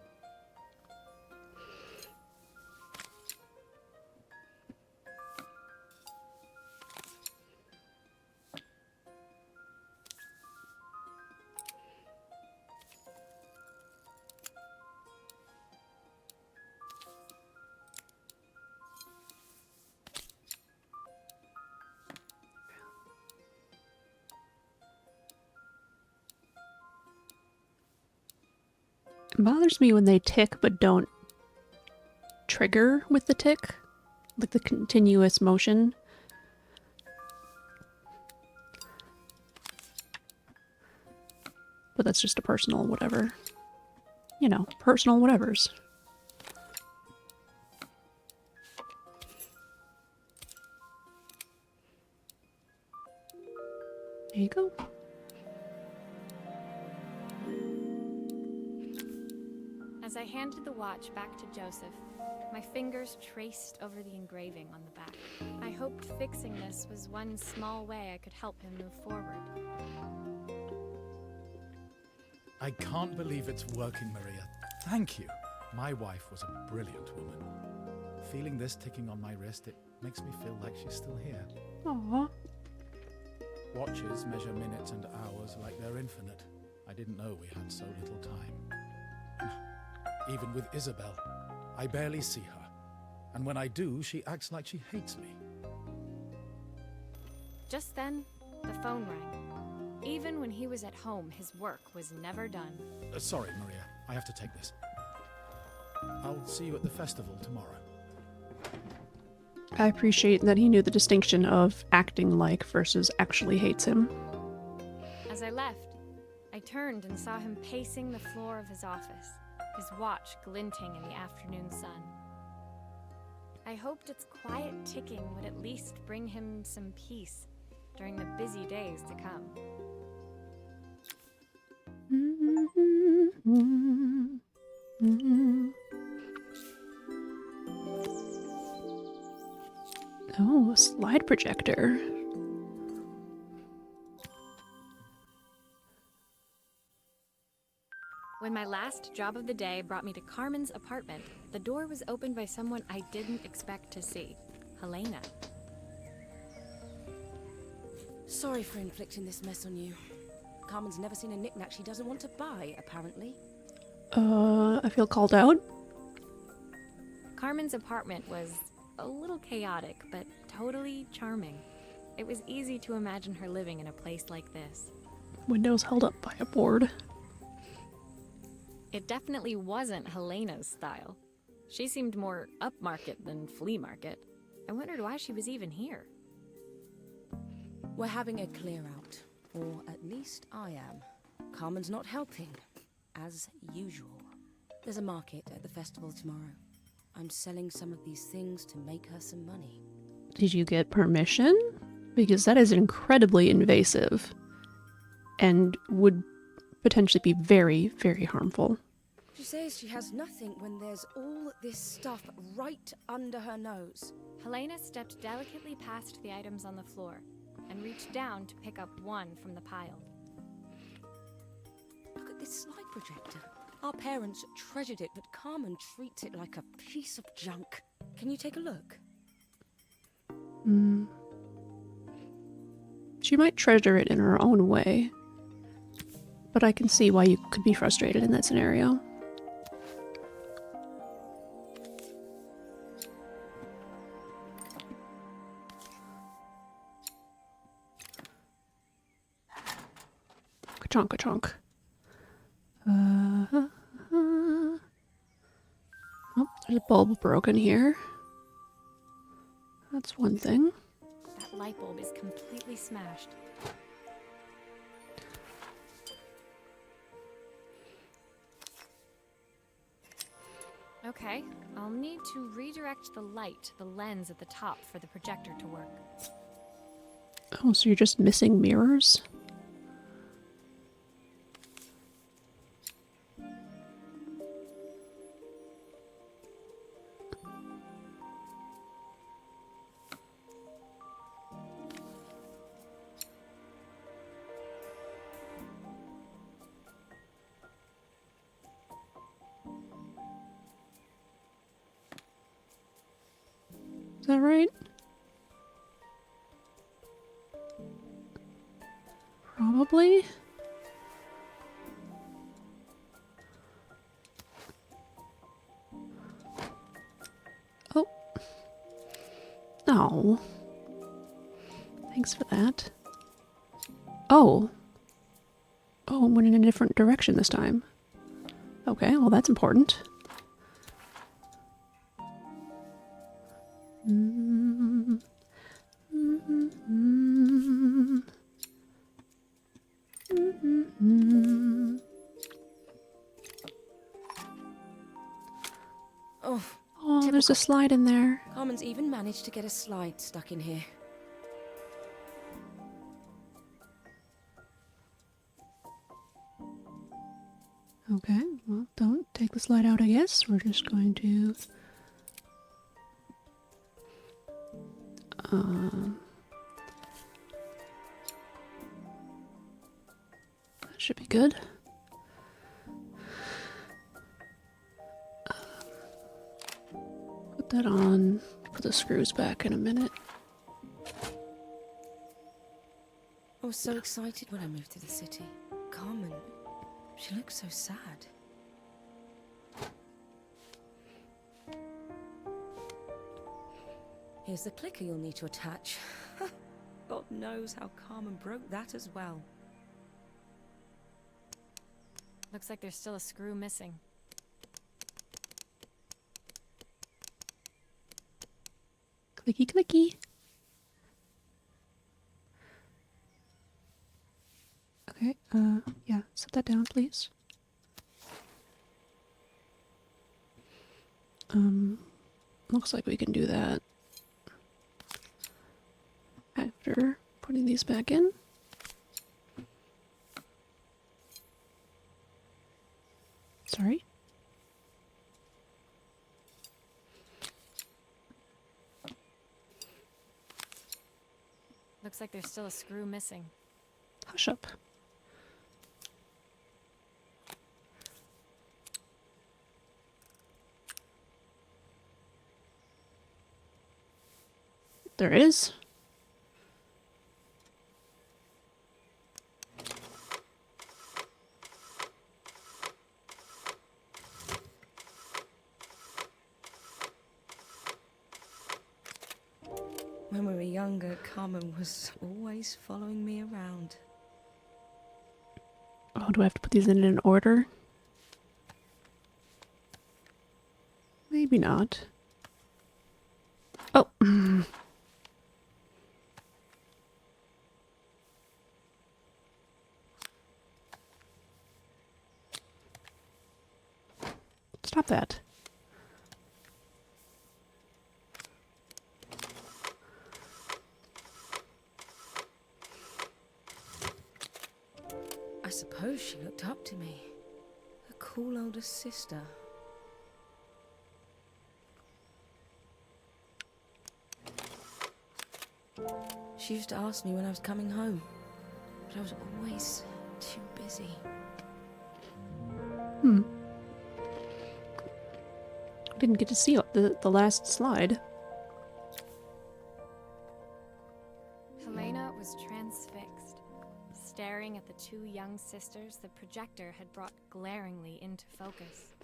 It bothers me when they tick but don't trigger with the tick. Like the continuous motion. But that's just a personal whatever. You know, personal whatevers. There you go. As I handed the watch back to Joseph, my fingers traced over the engraving on the back. I hoped fixing this was one small way I could help him move forward. I can't believe it's working, Maria. Thank you. My wife was a brilliant woman. Feeling this ticking on my wrist, it makes me feel like she's still here. Aww. Watches measure minutes and hours like they're infinite. I didn't know we had so little time. Even with Isabel, I barely see her. And when I do, she acts like she hates me. Just then, the phone rang. Even when he was at home, his work was never done. Sorry, Maria. I have to take this. I'll see you at the festival tomorrow. I appreciate that he knew the distinction of acting like versus actually hates him. As I left, I turned and saw him pacing the floor of his office, his watch glinting in the afternoon sun. I hoped its quiet ticking would at least bring him some peace during the busy days to come. Oh, a slide projector. When my last job of the day brought me to Carmen's apartment, the door was opened by someone I didn't expect to see, Helena. Sorry for inflicting this mess on you. Carmen's never seen a knick-knack she doesn't want to buy, apparently. I feel called out. Carmen's apartment was a little chaotic, but totally charming. It was easy to imagine her living in a place like this. Windows held up by a board. It definitely wasn't Helena's style. She seemed more upmarket than flea market. I wondered why she was even here. We're having a clear out, or at least I am. Carmen's not helping, as usual. There's a market at the festival tomorrow. I'm selling some of these things to make her some money. Did you get permission? Because that is incredibly invasive and would potentially be very, very harmful. She says she has nothing when there's all this stuff right under her nose. Helena stepped delicately past the items on the floor and reached down to pick up one from the pile. Look at this slide projector. Our parents treasured it, but Carmen treats it like a piece of junk. Can you take a look? She might treasure it in her own way, but I can see why you could be frustrated in that scenario. Ka-chonk, ka-chonk. Oh, there's a bulb broken here. That's one thing. That light bulb is completely smashed. Okay, I'll need to redirect the light to the lens at the top for the projector to work. Oh, so you're just missing mirrors? Is that right? Probably. Oh. Oh. Thanks for that. Oh. Oh, it went in a different direction this time. Okay, well that's important. Mm. Mm. Mm. Oh, Oh, there's typical. a slide in there. Carmen's even managed to get a slide stuck in here. Okay, well, don't take the slide out, I guess. We're just going to... that should be good. Put that on. Put the screws back in a minute. I was so excited when I moved to the city. Carmen, she looks so sad. Here's the clicker you'll need to attach. God knows how Carmen broke that as well. Looks like there's still a screw missing. Clicky clicky. Okay, yeah, set that down, please. Looks like we can do that after putting these back in. Sorry. Looks like there's still a screw missing. Hush up. There is. When we were younger, Carmen was always following me around. Oh, do I have to put these in an order? Maybe not. Oh. Stop that. I suppose she looked up to me. A cool older sister. She used to ask me when I was coming home, but I was always too busy. Didn't get to see the last slide. Helena was transfixed, staring at the two young sisters the projector had brought glaringly into focus.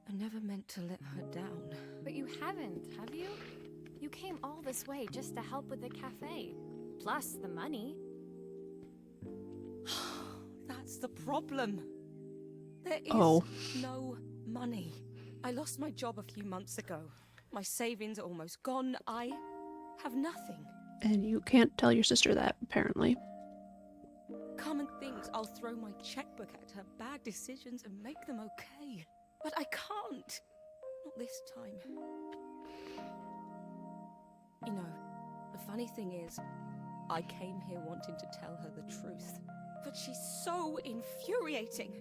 I never meant to let her down. But you haven't, have you? You came all this way just to help with the cafe. Plus the money. That's the problem. There is Oh. no money. I lost my job a few months ago. My savings are almost gone. I have nothing. And you can't tell your sister that, apparently. Carmen thinks I'll throw my checkbook at her bad decisions and make them okay. But I can't. Not this time. You know, the funny thing is, I came here wanting to tell her the truth. But she's so infuriating.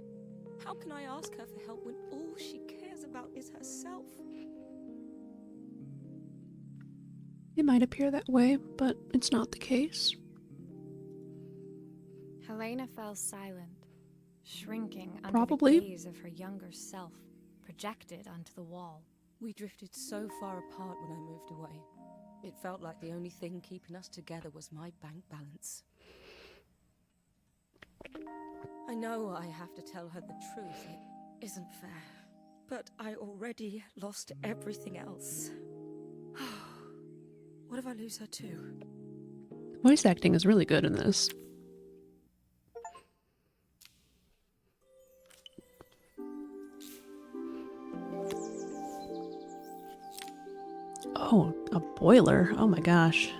How can I ask her for help when all she cares about is herself? It might appear that way, but it's not the case. Helena fell silent, shrinking under Probably. the gaze of her younger self, projected onto the wall. We drifted so far apart when I moved away. It felt like the only thing keeping us together was my bank balance. I know I have to tell her the truth. It isn't fair. But I already lost everything else. What if I lose her too? Voice acting is really good in this. Oh, a boiler. Oh my gosh.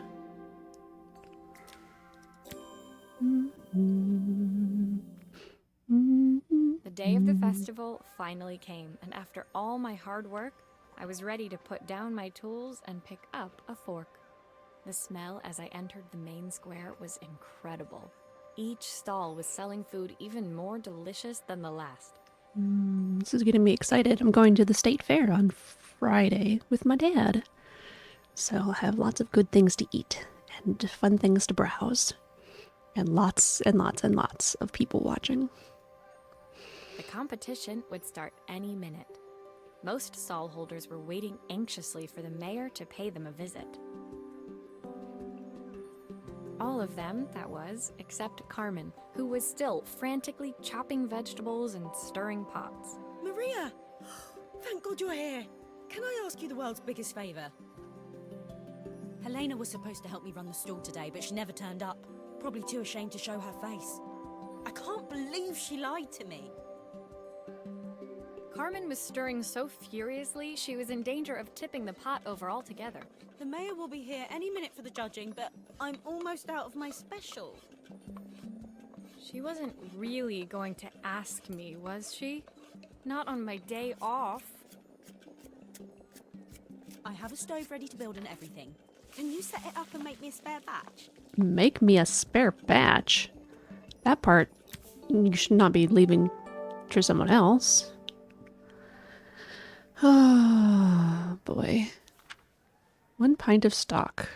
The day of the festival finally came, and after all my hard work, I was ready to put down my tools and pick up a fork. The smell as I entered the main square was incredible. Each stall was selling food even more delicious than the last. This is getting me excited. I'm going to the state fair on Friday with my dad. So I'll have lots of good things to eat and fun things to browse. And lots and lots and lots of people watching. The competition would start any minute. Most stall holders were waiting anxiously for the mayor to pay them a visit. All of them, that was, except Carmen, who was still frantically chopping vegetables and stirring pots. Maria! Thank God you're here. Can I ask you the world's biggest favour? Helena was supposed to help me run the stall today, but she never turned up. Probably too ashamed to show her face. I can't believe she lied to me. Carmen was stirring so furiously she was in danger of tipping the pot over altogether. The mayor will be here any minute for the judging, but I'm almost out of my special. She wasn't really going to ask me, was she? Not on my day off. I have a stove ready to build and everything. Can you set it up and make me a spare batch? Make me a spare batch? That part you should not be leaving for someone else. Oh, boy. 1 pint of stock.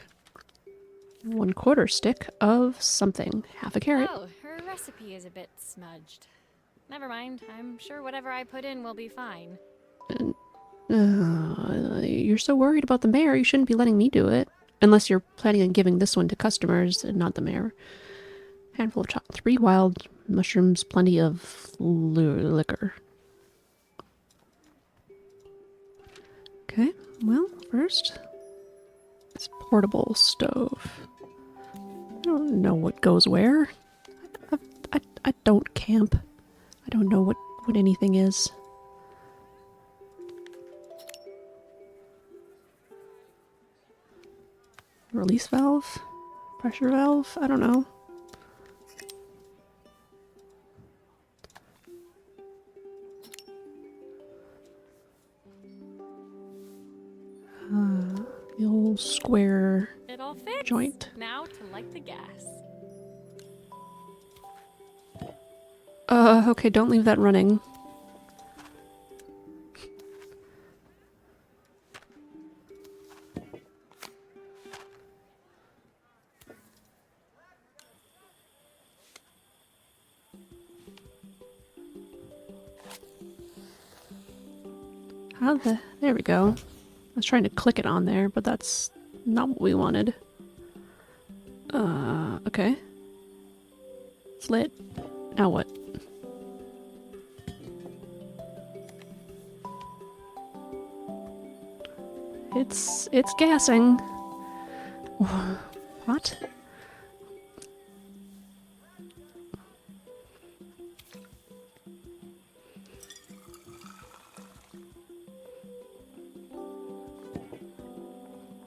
1/4 stick of something. Half a carrot. Oh, her recipe is a bit smudged. Never mind, I'm sure whatever I put in will be fine. You're so worried about the mayor, you shouldn't be letting me do it. Unless you're planning on giving this one to customers and not the mayor. Handful of 3 wild mushrooms, plenty of liquor. Okay, well, first, this portable stove. I don't know what goes where. I don't camp. I don't know what anything is. Release valve? Pressure valve? I don't know. The old square It all fits. joint. Now to light the gas. Okay, don't leave that running. There we go. I was trying to click it on there, but that's not what we wanted. Okay. It's lit. Now what? It's gassing. What?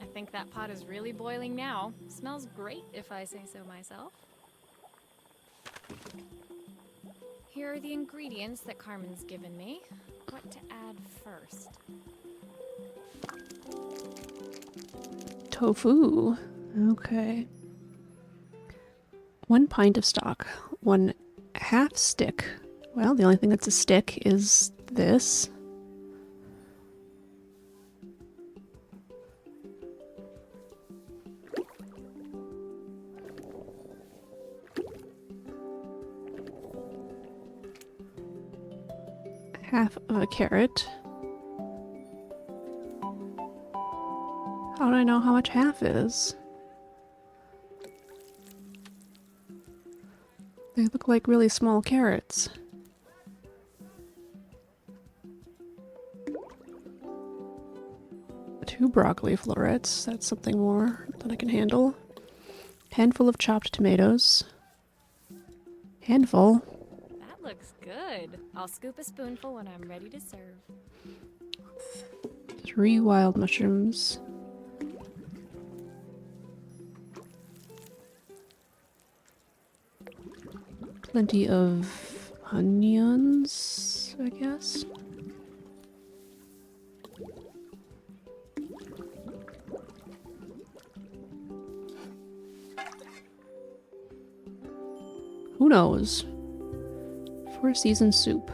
I think that pot is really boiling now. Smells great if I say so myself. Here are the ingredients that Carmen's given me. What to add first? Tofu. Okay. 1 pint of stock. 1/2 stick. Well, the only thing that's a stick is this. Half of a carrot. How do I know how much half is? They look like really small carrots. Two broccoli florets. That's something more than I can handle. Handful of chopped tomatoes. Handful. That looks good. I'll scoop a spoonful when I'm ready to serve. 3 wild mushrooms. Plenty of onions, I guess. Who knows? Four-season soup.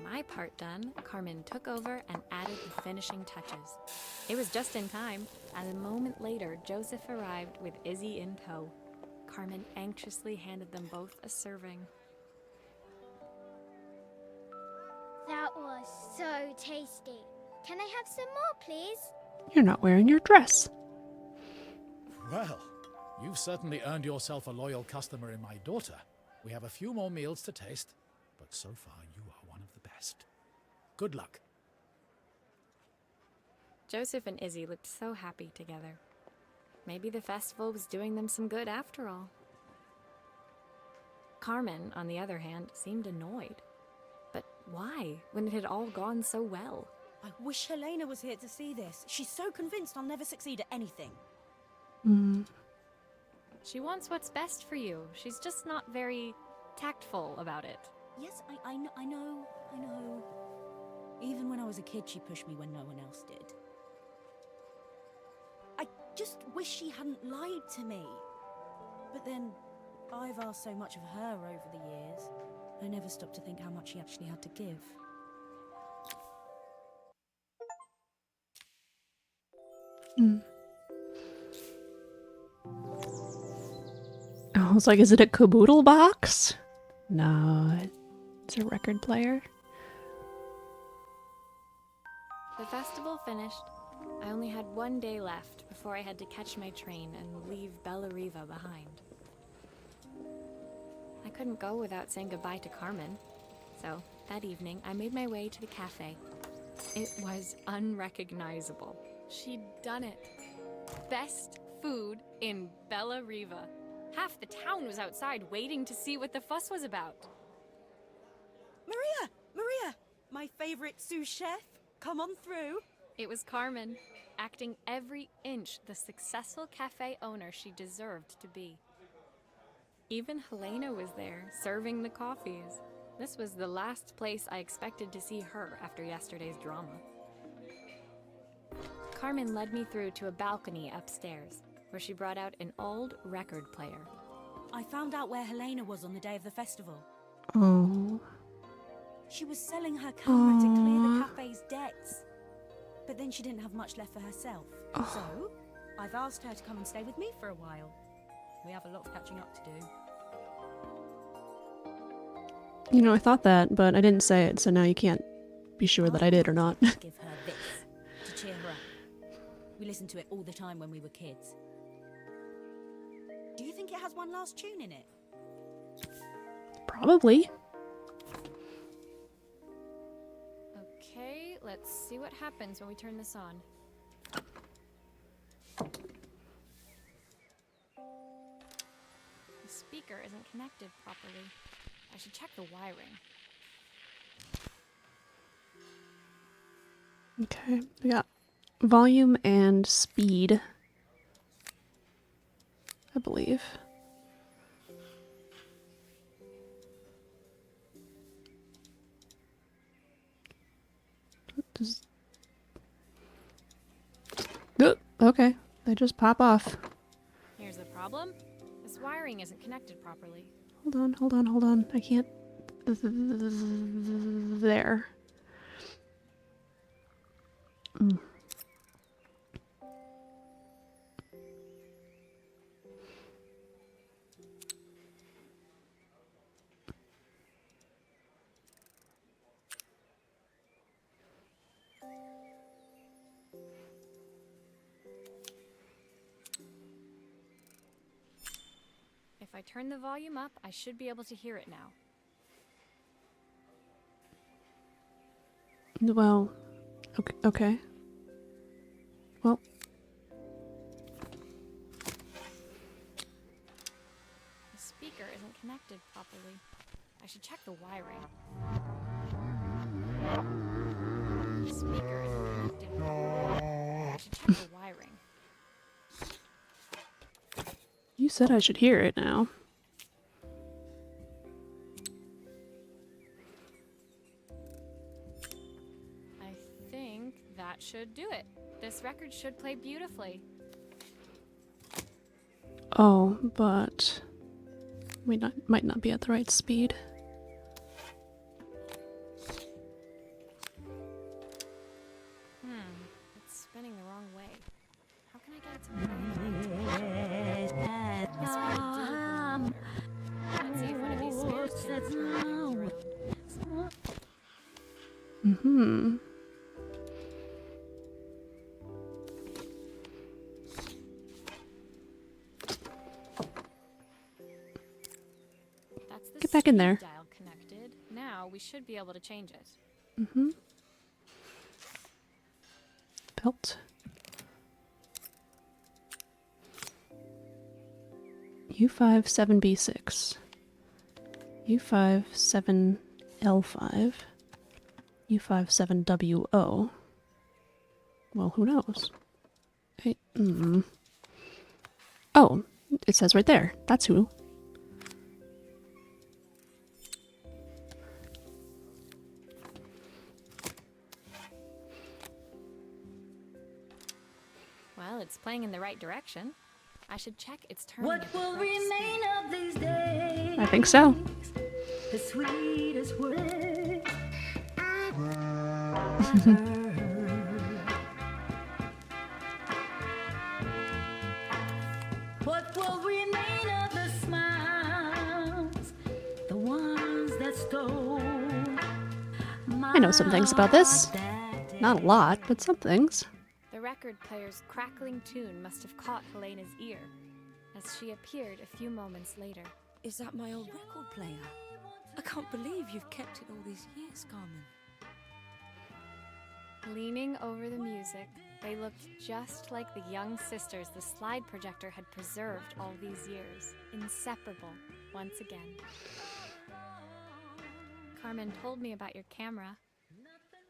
My part done, Carmen took over and added the finishing touches. It was just in time, as a moment later, Joseph arrived with Izzy in tow. Carmen anxiously handed them both a serving. That was so tasty. Can I have some more, please? You're not wearing your dress. Well, you've certainly earned yourself a loyal customer in my daughter. We have a few more meals to taste, but so far you are one of the best. Good luck. Joseph and Izzy looked so happy together. Maybe the festival was doing them some good after all. Carmen, on the other hand, seemed annoyed. But why, when it had all gone so well? I wish Helena was here to see this. She's so convinced I'll never succeed at anything. She wants what's best for you. She's just not very tactful about it. Yes, I know. Even when I was a kid, she pushed me when no one else did. I just wish she hadn't lied to me. But then, I've asked so much of her over the years. I never stopped to think how much she actually had to give. I was like, is it a caboodle box? No, it's a record player. The festival finished. I only had one day left before I had to catch my train and leave Bella Riva behind. I couldn't go without saying goodbye to Carmen. So, that evening, I made my way to the cafe. It was unrecognizable. She'd done it. Best food in Bella Riva. Half the town was outside waiting to see what the fuss was about. Maria! My favorite sous chef. Come on through. It was Carmen, acting every inch the successful cafe owner she deserved to be. Even Helena was there, serving the coffees. This was the last place I expected to see her after yesterday's drama. Carmen led me through to a balcony upstairs, where she brought out an old record player. I found out where Helena was on the day of the festival. Oh. She was selling her camera to clear the cafe's debts. But then she didn't have much left for herself. So, I've asked her to come and stay with me for a while. We have a lot of catching up to do. You know, I thought that, but I didn't say it, so now you can't be sure that I did or not. Give her this to cheer her up. We listened to it all the time when we were kids. Do you think it has one last tune in it? Probably. Okay, let's see what happens when we turn this on. The speaker isn't connected properly. I should check the wiring. Okay, we got volume and speed, I believe. Okay, they just pop off. Here's the problem. This wiring isn't connected properly. Hold on. I can't. There. If I turn the volume up, I should be able to hear it now. Well, okay. Well. The speaker isn't connected properly. I should check the wiring. The speaker isn't connected properly. I should check the wiring. You said I should hear it now. should do it. This record should play beautifully. Oh, but we might not be at the right speed. It's spinning the wrong way. How can I get it to play in the right direction? Must be a dude motor. Let's see if one of these spirits can turn things around. Mm-hmm. That's the Get back in there. speed dial connected. Now we should be able to change it. Mm-hmm. Belt. U5 7B6. U5 7L5. U5 7WO. Well, who knows? Hey, Oh, it says right there. That's who. Well, it's playing in the right direction. I should check it's turning What at the will correct remain speed. of these days? I think so. The sweetest word What will remain of the smiles, the ones that stole I know some things about this. Not a lot, but some things. The record player's crackling tune must have caught Helena's ear, as she appeared a few moments later. Is that my old record player? I can't believe you've kept it all these years, Carmen. Leaning over the music, they looked just like the young sisters the slide projector had preserved all these years, inseparable once again. Carmen told me about your camera.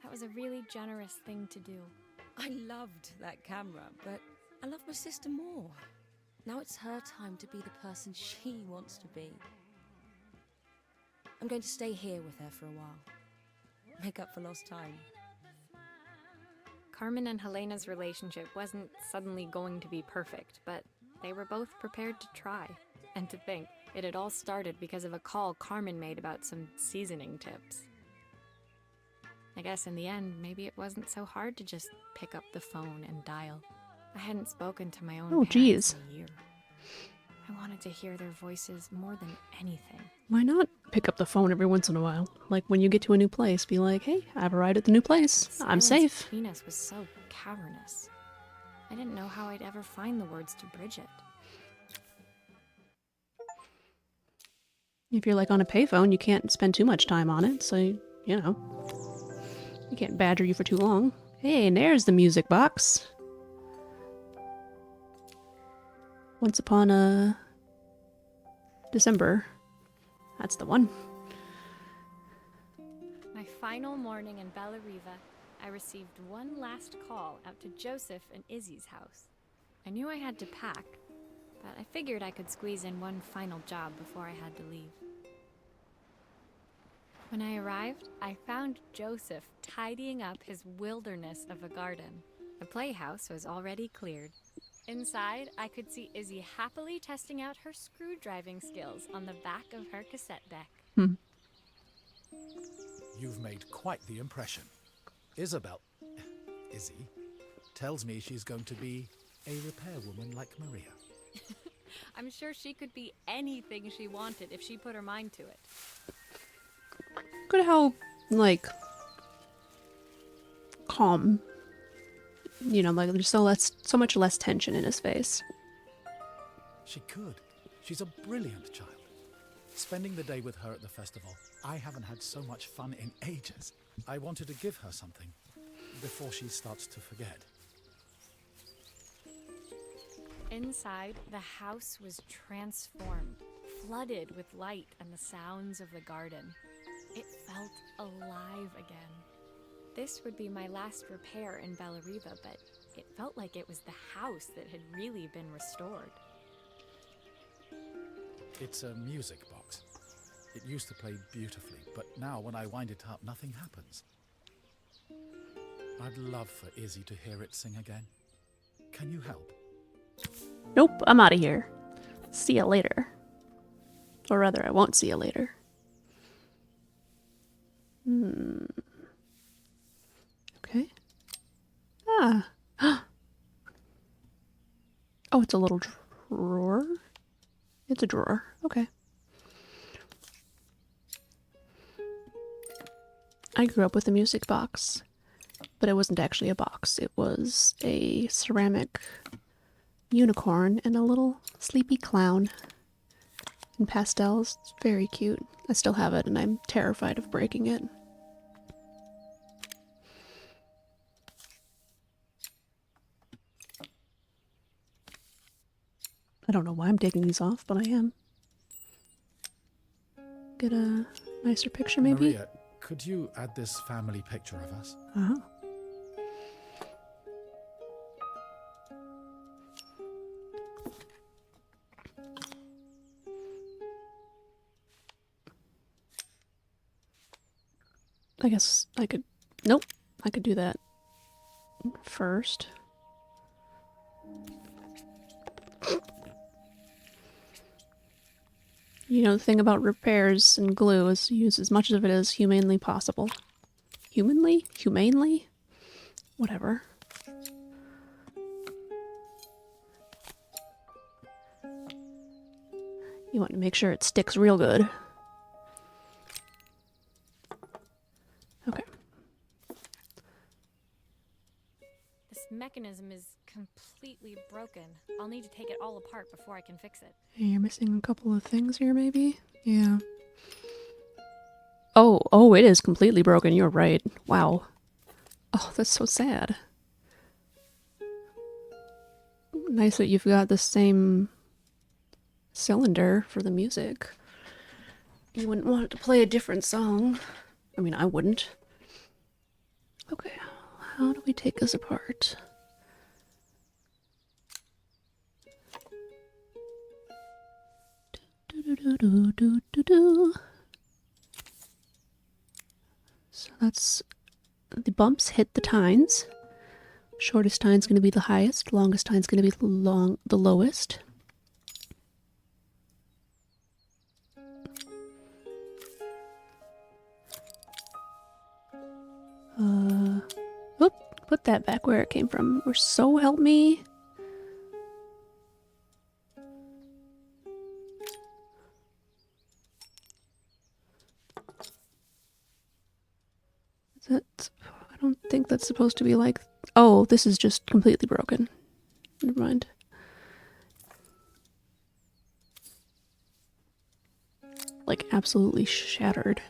That was a really generous thing to do. I loved that camera, but I love my sister more. Now it's her time to be the person she wants to be. I'm going to stay here with her for a while. Make up for lost time. Carmen and Helena's relationship wasn't suddenly going to be perfect, but they were both prepared to try. And to think, it had all started because of a call Carmen made about some seasoning tips. I guess in the end, maybe it wasn't so hard to just pick up the phone and dial. I hadn't spoken to my own Oh, parents geez. in a year. I wanted to hear their voices more than anything. Why not pick up the phone every once in a while? Like when you get to a new place, be like, hey, I've arrived at the new place. I'm Silence safe. between us was so cavernous. I didn't know how I'd ever find the words to bridge it. If you're like on a payphone, you can't spend too much time on it, so, you know. You can't badger you for too long. Hey, and there's the music box. Once upon a December. That's the one. My final morning in Bella Riva, I received one last call out to Joseph and Izzy's house. I knew I had to pack, but I figured I could squeeze in one final job before I had to leave. When I arrived, I found Joseph tidying up his wilderness of a garden. The playhouse was already cleared. Inside, I could see Izzy happily testing out her screw driving skills on the back of her cassette deck. You've made quite the impression. Izzy, tells me she's going to be a repairwoman like Maria. I'm sure she could be anything she wanted if she put her mind to it. Look at how, like, calm. You know, like, there's so much less tension in his face. She could. She's a brilliant child. Spending the day with her at the festival, I haven't had so much fun in ages. I wanted to give her something before she starts to forget. Inside, the house was transformed, flooded with light and the sounds of the garden. It felt alive again. This would be my last repair in Bella Riva, but it felt like it was the house that had really been restored. It's a music box. It used to play beautifully, but now when I wind it up, nothing happens. I'd love for Izzy to hear it sing again. Can you help? Nope, I'm out of here. See ya later. Or rather, I won't see you later. Okay. Ah. Oh, it's a little drawer? It's a drawer. Okay. I grew up with a music box, but it wasn't actually a box. It was a ceramic unicorn and a little sleepy clown in pastels. It's very cute. I still have it, and I'm terrified of breaking it. I don't know why I'm taking these off, but I am. Get a nicer picture, maybe? Maria, could you add this family picture of us? Uh-huh. I guess I could... Nope. I could do that first. You know, the thing about repairs and glue is use as much of it as humanely possible. Humanly? Humanely? Whatever. You want to make sure it sticks real good. Okay. This mechanism is completely broken. I'll need to take it all apart before I can fix it. Hey, you're missing a couple of things here, maybe? Yeah. Oh, it is completely broken. You're right. Wow. Oh, that's so sad. Nice that you've got the same cylinder for the music. You wouldn't want it to play a different song. I mean, I wouldn't. Okay, how do we take this apart? Do. So that's... The bumps hit the tines. Shortest tine's going to be the highest. Longest tine's going to be the lowest. Oop, put that back where it came from. Or so help me. I don't think that's supposed to be like... Oh, this is just completely broken. Never mind. Like, absolutely shattered.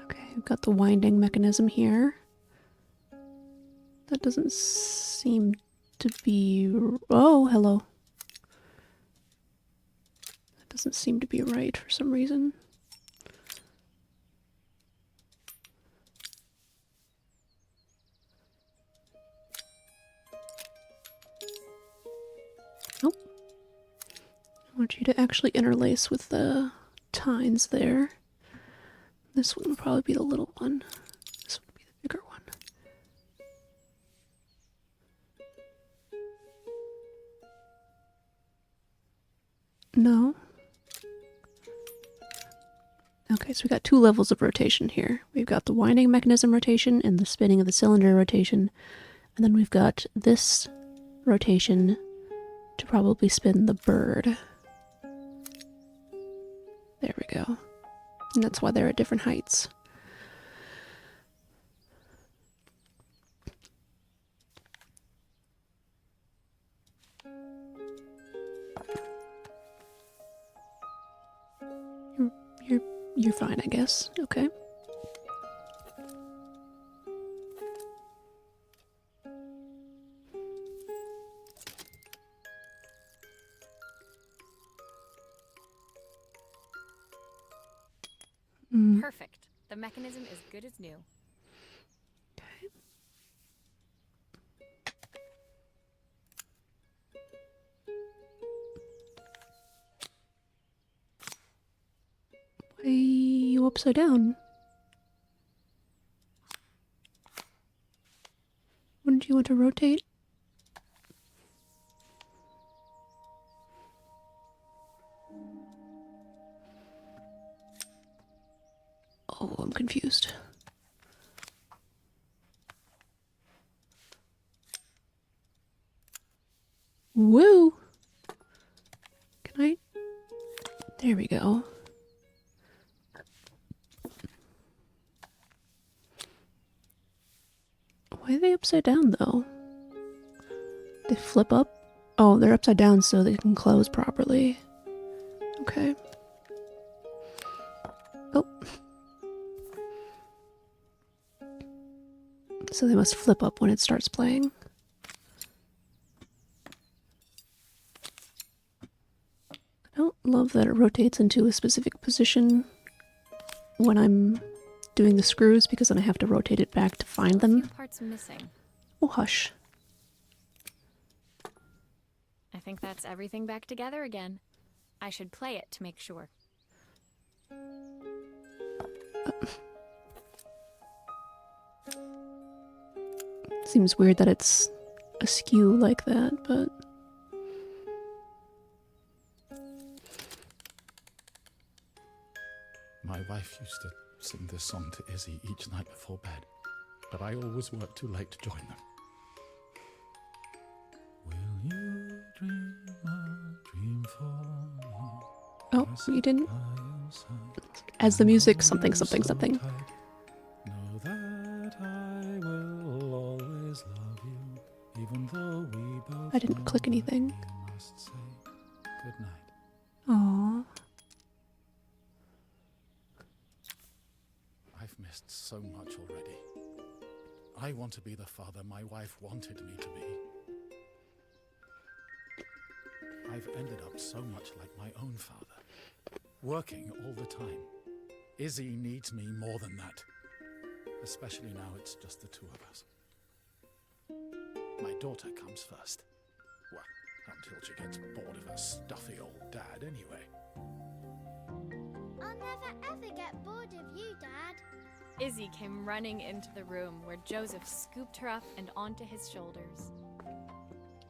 Okay, we've got the winding mechanism here. That doesn't seem to be... Oh, hello. That doesn't seem to be right for some reason. Nope. I want you to actually interlace with the tines there. This one will probably be the little one. This one will be the bigger one. No. Okay, so we got two levels of rotation here. We've got the winding mechanism rotation and the spinning of the cylinder rotation. And then we've got this rotation to probably spin the bird. There we go. And that's why they're at different heights. You're fine, I guess. Okay. Perfect. The mechanism is good as new. Okay. upside down. Wouldn't you want to rotate? Oh, I'm confused. Woo! Can I? There we go. Why are they upside down, though? They flip up? Oh, they're upside down so they can close properly. Okay. Oh. So they must flip up when it starts playing. I don't love that it rotates into a specific position when I'm doing the screws, because then I have to rotate it back to find A them. few parts missing. Oh, hush. I think that's everything back together again. I should play it to make sure. Seems weird that it's askew like that, but... My wife used to sing this song to Izzy each night before bed, but I always worked too late to join them. Will you dream a dream for me? Oh, you didn't? As the music, something, something, something. Know that I will always love you, even though we both I didn't click anything. we must say goodnight. Aww. I've missed so much already. I want to be the father my wife wanted me to be. I've ended up so much like my own father, working all the time. Izzy needs me more than that, especially now it's just the two of us. My daughter comes first. Well, until she gets bored of her stuffy old dad anyway. I'll never ever get bored of you, Dad. Izzy came running into the room where Joseph scooped her up and onto his shoulders.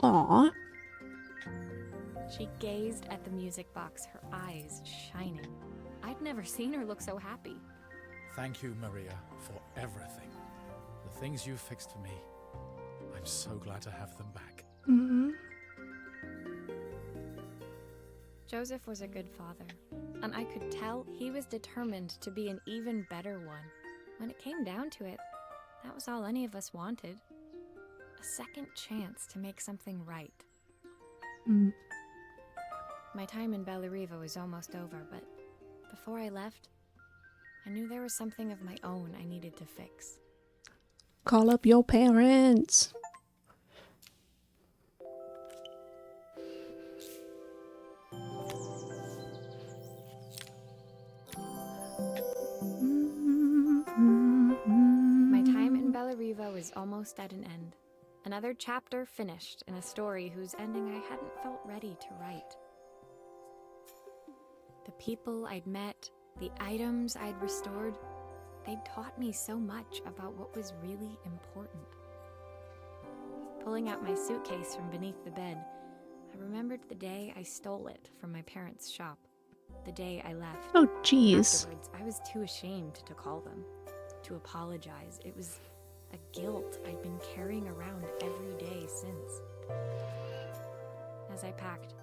Aww. She gazed at the music box, her eyes shining. I'd never seen her look so happy. Thank you, Maria, for everything. The things you fixed for me. I'm so glad to have them back. Mm-hmm. Joseph was a good father, and I could tell he was determined to be an even better one. When it came down to it, that was all any of us wanted. A second chance to make something right. Mm. My time in Bellariva was almost over, but before I left, I knew there was something of my own I needed to fix. Call up your parents. My time in Bellariva was almost at an end. Another chapter finished in a story whose ending I hadn't felt ready to write. The people I'd met, the items I'd restored, they'd taught me so much about what was really important. Pulling out my suitcase from beneath the bed, I remembered the day I stole it from my parents' shop. The day I left. Oh, jeez. Afterwards, I was too ashamed to call them, to apologize. It was a guilt I'd been carrying around every day since. As I packed,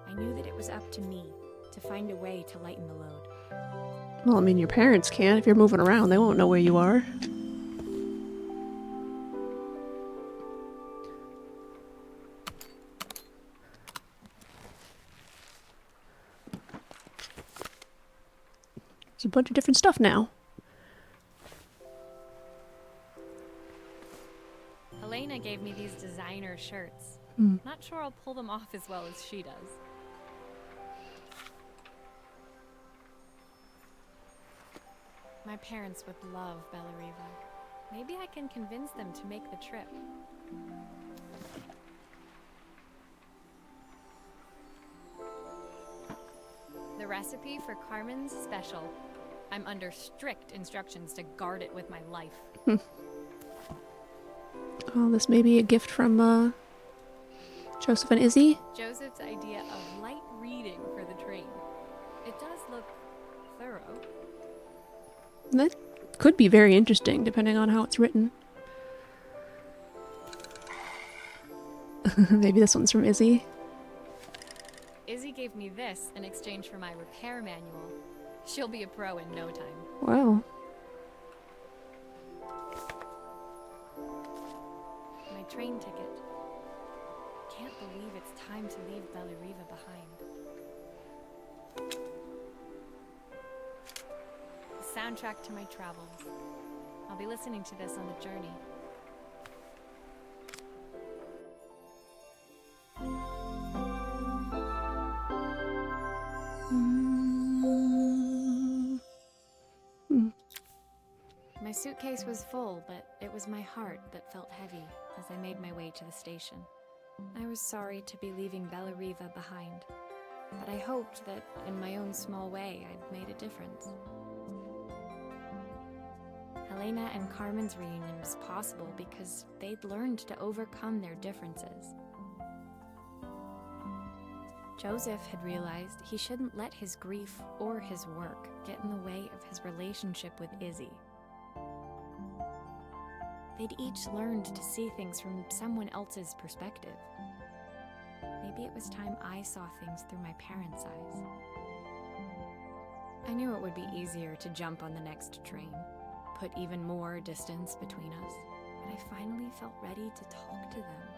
I knew that it was up to me to find a way to lighten the load. Well, I mean, your parents can't. If you're moving around, they won't know where you are. There's a bunch of different stuff now. Helena gave me these designer shirts. Not sure I'll pull them off as well as she does. My parents would love Bellariva. Maybe I can convince them to make the trip. The recipe for Carmen's special. I'm under strict instructions to guard it with my life. Oh, this may be a gift from Joseph and Izzy. Joseph's idea of light reading for the train. It does look thorough. That could be very interesting, depending on how it's written. Maybe this one's from Izzy. Izzy gave me this in exchange for my repair manual. She'll be a pro in no time. Wow. My train ticket. Can't believe it's time to leave Bellariva behind. The soundtrack to my travels. I'll be listening to this on the journey. My suitcase was full, but it was my heart that felt heavy as I made my way to the station. I was sorry to be leaving Bellariva behind, but I hoped that in my own small way I'd made a difference. Helena and Carmen's reunion was possible because they'd learned to overcome their differences. Joseph had realized he shouldn't let his grief or his work get in the way of his relationship with Izzy. They'd each learned to see things from someone else's perspective. Maybe it was time I saw things through my parents' eyes. I knew it would be easier to jump on the next train, put even more distance between us, but I finally felt ready to talk to them.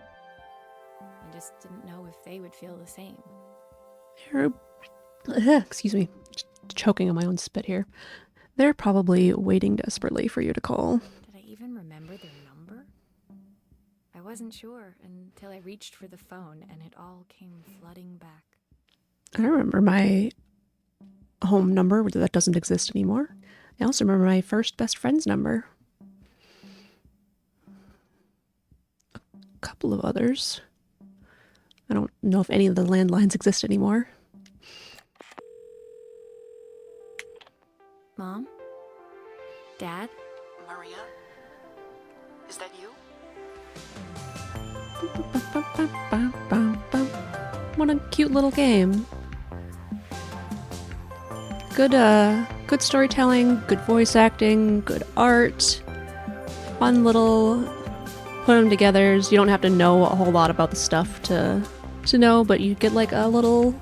I just didn't know if they would feel the same. Excuse me, choking on my own spit here. They're probably waiting desperately for you to call. Did I even remember their number? I wasn't sure until I reached for the phone and it all came flooding back. I remember my home number that doesn't exist anymore. I also remember my first best friend's number. A couple of others. I don't know if any of the landlines exist anymore. Mom? Dad? Maria? Is that you? What a cute little game. Good storytelling, good voice acting, good art. Fun little put them together. You don't have to know a whole lot about the stuff to know, but you get like a little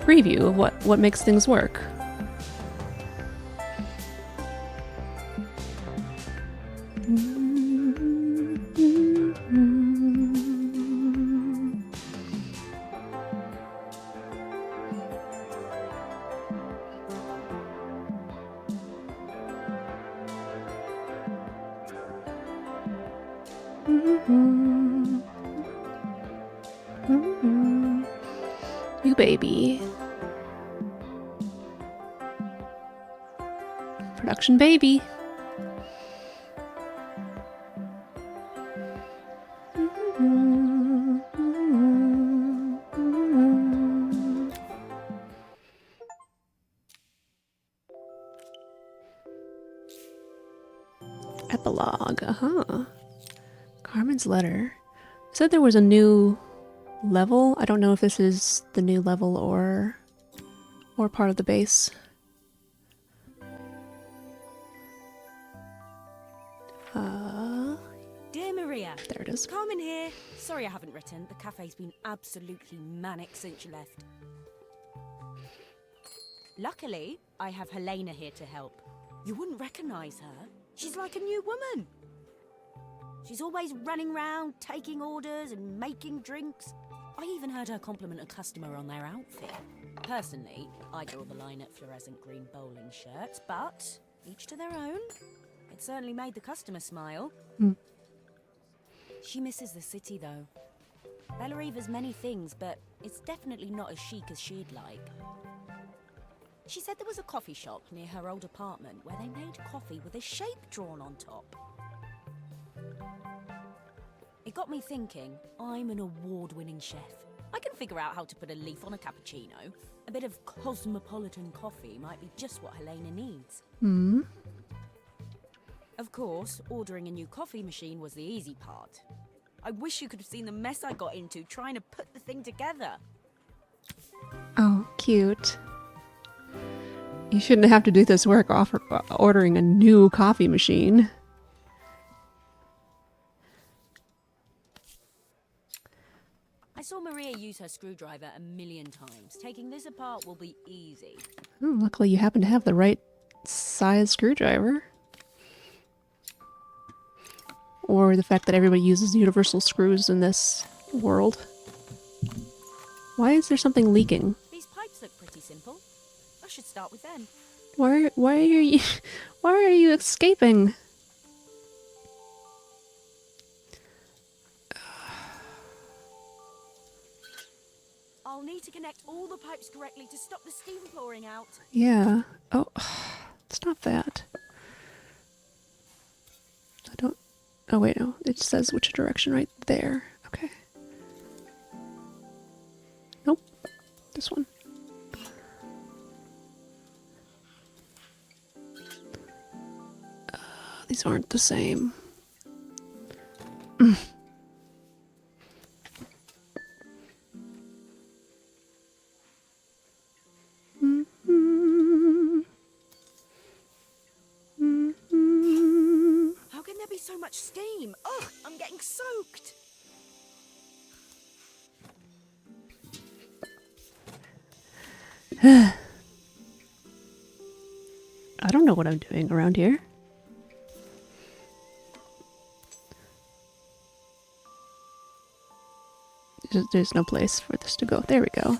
preview of what makes things work. You baby. Production baby. Epilogue. Carmen's letter. It said there was a new level. I don't know if this is the new level or part of the base. Dear Maria. There it is. Carmen here. Sorry I haven't written. The cafe's been absolutely manic since you left. Luckily, I have Helena here to help. You wouldn't recognise her. She's like a new woman. She's always running around, taking orders and making drinks. I even heard her compliment a customer on their outfit. Personally, I draw the line at fluorescent green bowling shirts, but each to their own. It certainly made the customer smile. She misses the city, though. Bellariva's many things, but it's definitely not as chic as she'd like. She said there was a coffee shop near her old apartment where they made coffee with a shape drawn on top. It got me thinking, I'm an award-winning chef. I can figure out how to put a leaf on a cappuccino. A bit of cosmopolitan coffee might be just what Helena needs. Hmm. Of course, ordering a new coffee machine was the easy part. I wish you could have seen the mess I got into trying to put the thing together. Oh, cute. You shouldn't have to do this work ordering a new coffee machine. I saw Maria use her screwdriver a million times. Taking this apart will be easy. Oh, luckily you happen to have the right size screwdriver. Or the fact that everybody uses universal screws in this world. Why is there something leaking? These pipes look pretty simple. I should start with them. Why are you why are you escaping? I'll need to connect all the pipes correctly to stop the steam pouring out. Yeah. Oh, stop that. I don't... Oh, wait, no. It says which direction right there. Okay. Nope. This one. These aren't the same. How can there be so much steam? Ugh, I'm getting soaked. I don't know what I'm doing around here. There's no place for this to go. There we go.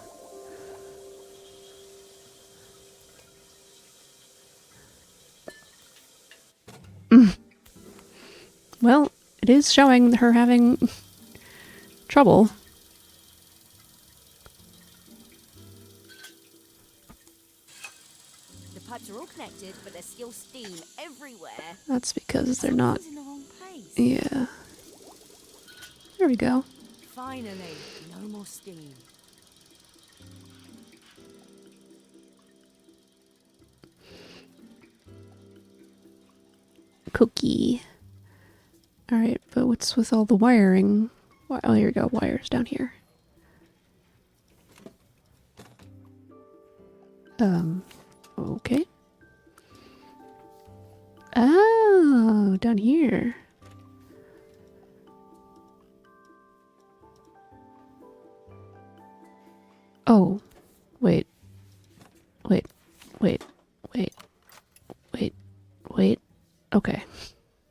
Well, it is showing her having trouble. The pipes are all connected, but there's still steam everywhere. That's because they're not... Someone's in the wrong place. Yeah. There we go. Finally, no more steam. Cookie. Alright, but what's with all the wiring? Oh, here we go. Wires down here. Okay. Oh, down here. Oh, wait. Wait. Okay.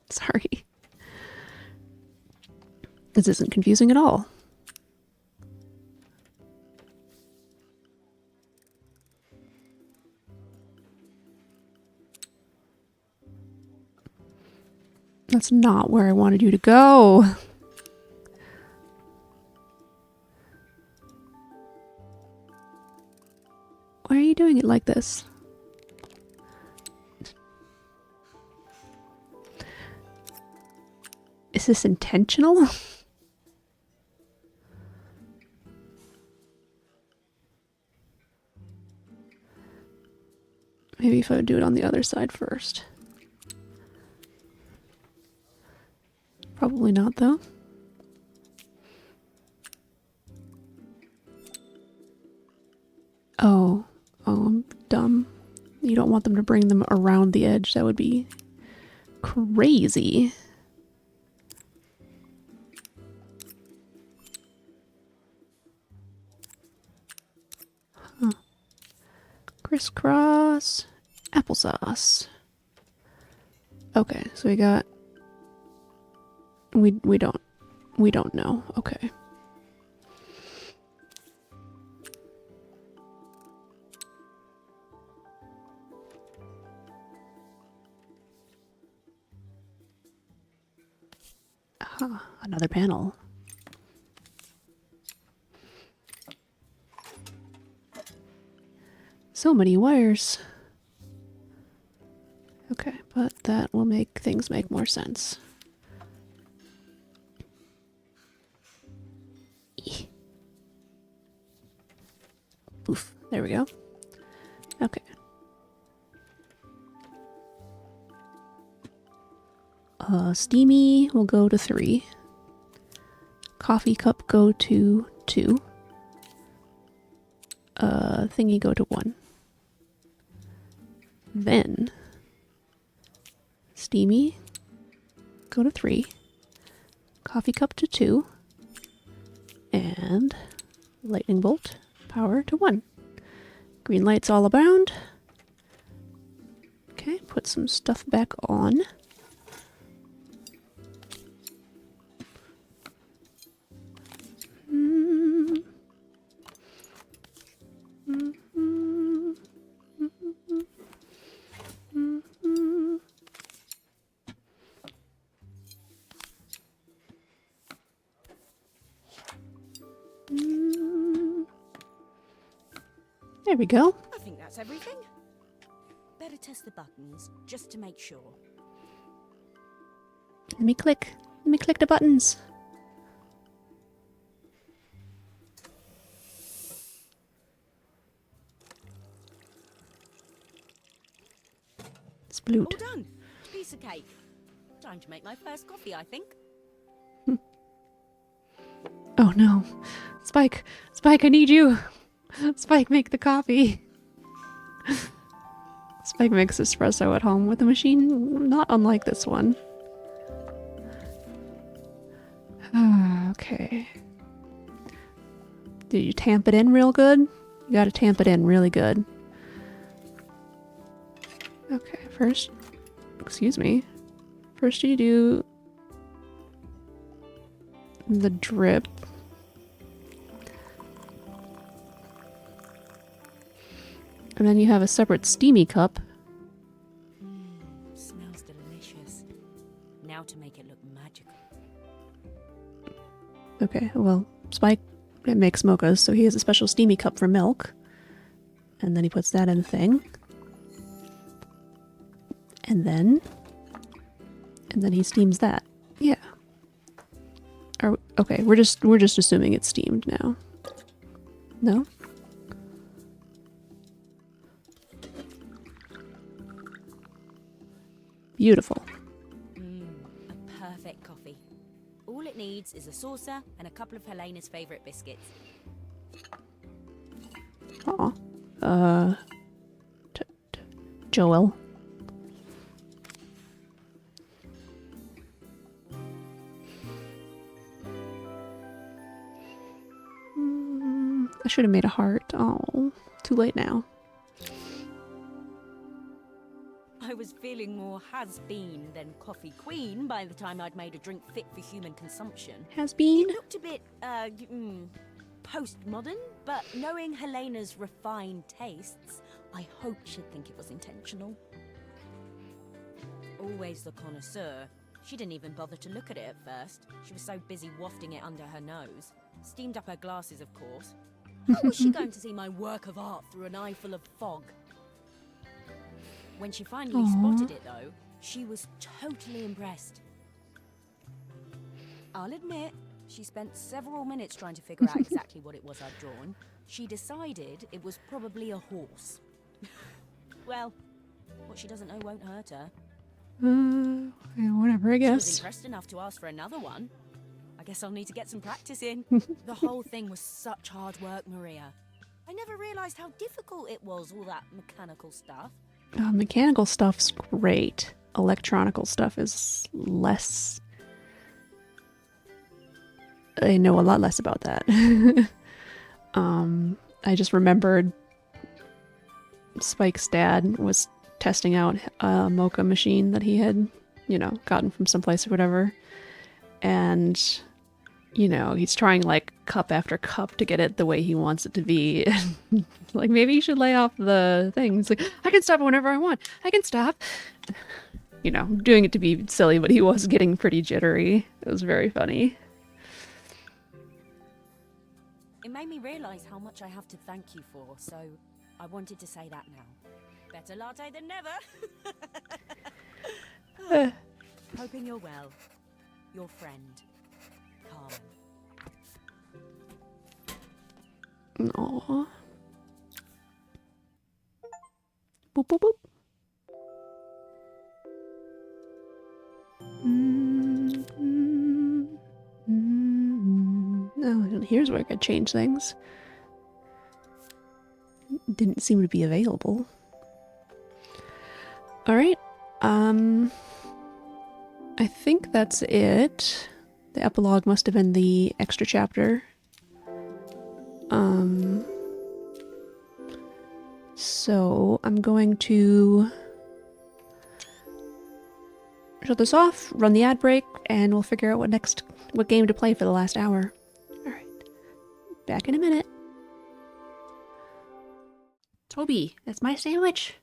Sorry. This isn't confusing at all. That's not where I wanted you to go. Why are you doing it like this? Is this intentional? Maybe if I would do it on the other side first. Probably not, though. Oh, I'm dumb. You don't want them to bring them around the edge. That would be crazy. Huh. Crisscross applesauce. Okay, so we got... We don't know. Okay. Ah, another panel. So many wires. Okay, but that will make things make more sense. Oof. There we go. Okay. Steamy will go to 3. Coffee cup go to 2. Thingy go to 1. Then Steamy go to 3. Coffee cup to 2. And lightning bolt power to 1. Green lights all around. Okay, put some stuff back on. There we go. I think that's everything. Better test the buttons, just to make sure. Let me click the buttons. Sploot. All done. Piece of cake. Time to make my first coffee, I think. Oh no. Spike, I need you. Spike, make the coffee. Spike makes espresso at home with a machine not unlike this one. Okay. Did you tamp it in real good? You gotta tamp it in really good. Okay, first, excuse me. First you do the drip. And then you have a separate steamy cup. Smells delicious. Now to make it look magical. Okay, well, Spike makes mochas, so he has a special steamy cup for milk. And then he puts that in the thing. And then he steams that. Yeah. Okay, we're just assuming it's steamed now. No? Beautiful. A perfect coffee. All it needs is a saucer and a couple of Helena's favourite biscuits. Aw. Joel. I should have made a heart. Oh, too late now. I was feeling more has-been than coffee queen by the time I'd made a drink fit for human consumption. Has been? It looked a bit, postmodern, but knowing Helena's refined tastes, I hoped she'd think it was intentional. Always the connoisseur, she didn't even bother to look at it at first. She was so busy wafting it under her nose. Steamed up her glasses, of course. How was she going to see my work of art through an eye full of fog? When she finally spotted it, though, she was totally impressed. I'll admit, she spent several minutes trying to figure out exactly what it was I'd drawn. She decided it was probably a horse. Well, what she doesn't know won't hurt her. Whatever, I She was guess. impressed enough to ask for another one. I guess I'll need to get some practice in. The whole thing was such hard work, Maria. I never realised how difficult it was, all that mechanical stuff. Mechanical stuff's great. Electronical stuff is less. I know a lot less about that. I just remembered Spike's dad was testing out a mocha machine that he had, gotten from someplace or whatever. And, he's trying like cup after cup to get it the way he wants it to be. Like, maybe you should lay off the thing. It's like, I can stop whenever I want. I can stop. Doing it to be silly, but he was getting pretty jittery. It was very funny. It made me realise how much I have to thank you for, so I wanted to say that now. Better latte than never. Hoping you're well. Your friend, Carmen. Aww. Boop, boop, boop. Oh, here's where I could change things. Didn't seem to be available. Alright. I think that's it. The epilogue must have been the extra chapter. So I'm going to shut this off, run the ad break, and we'll figure out what game to play for the last hour. Alright. Back in a minute. Toby, that's my sandwich.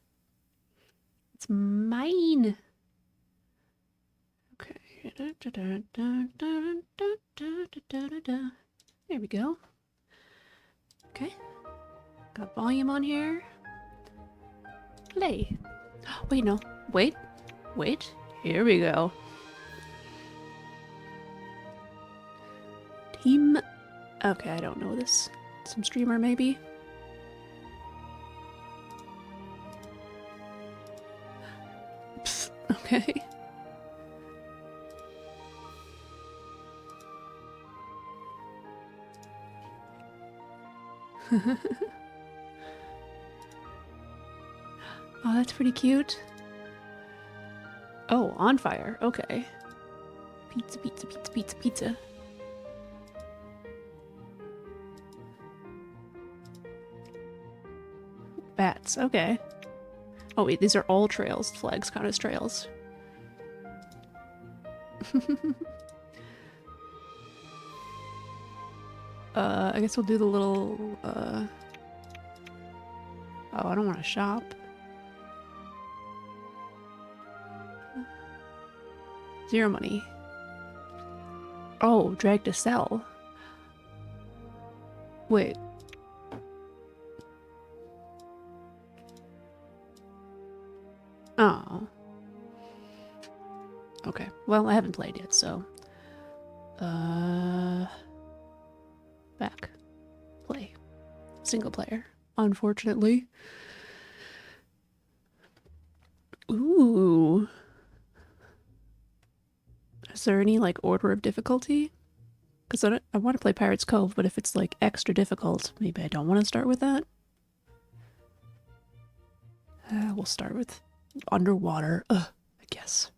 It's mine. Okay. There we go. Okay. Got volume on here. Play. Wait, no. Wait. Here we go. Team. Okay, I don't know this. Some streamer, maybe? Pfft, okay. Oh, that's pretty cute. Oh, on fire. Okay. Pizza, pizza, pizza, pizza, pizza. Bats. Okay. Oh wait, these are all trails. Flags count as trails. I guess we'll do the little, Oh, I don't want to shop. Zero money. Oh, drag to sell. Wait. Oh. Okay. Well, I haven't played yet, so... Back. Play. Single player. Unfortunately. Ooh. Is there any, like, order of difficulty? Because I want to play Pirates Cove, but if it's, like, extra difficult, maybe I don't want to start with that. We'll start with underwater, I guess.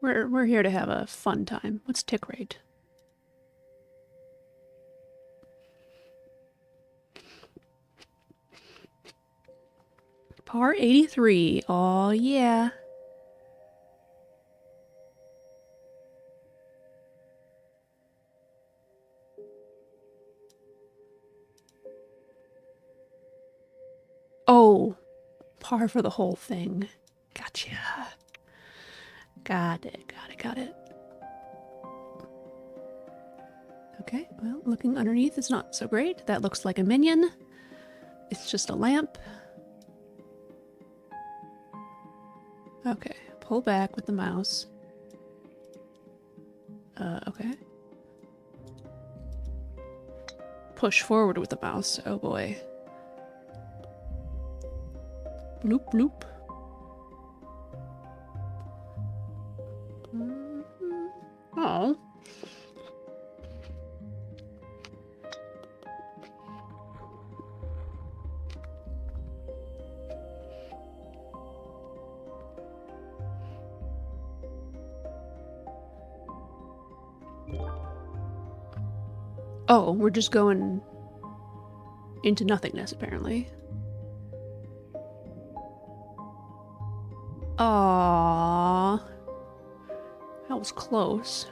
We're here to have a fun time. What's tick rate? Par 83. Oh yeah. Oh, par for the whole thing. Gotcha. Got it. Okay, well, looking underneath is not so great. That looks like a minion. It's just a lamp. Okay, pull back with the mouse. Okay. Push forward with the mouse. Oh boy. Bloop, bloop. Oh. Oh, we're just going into nothingness, apparently. Aww. That was close.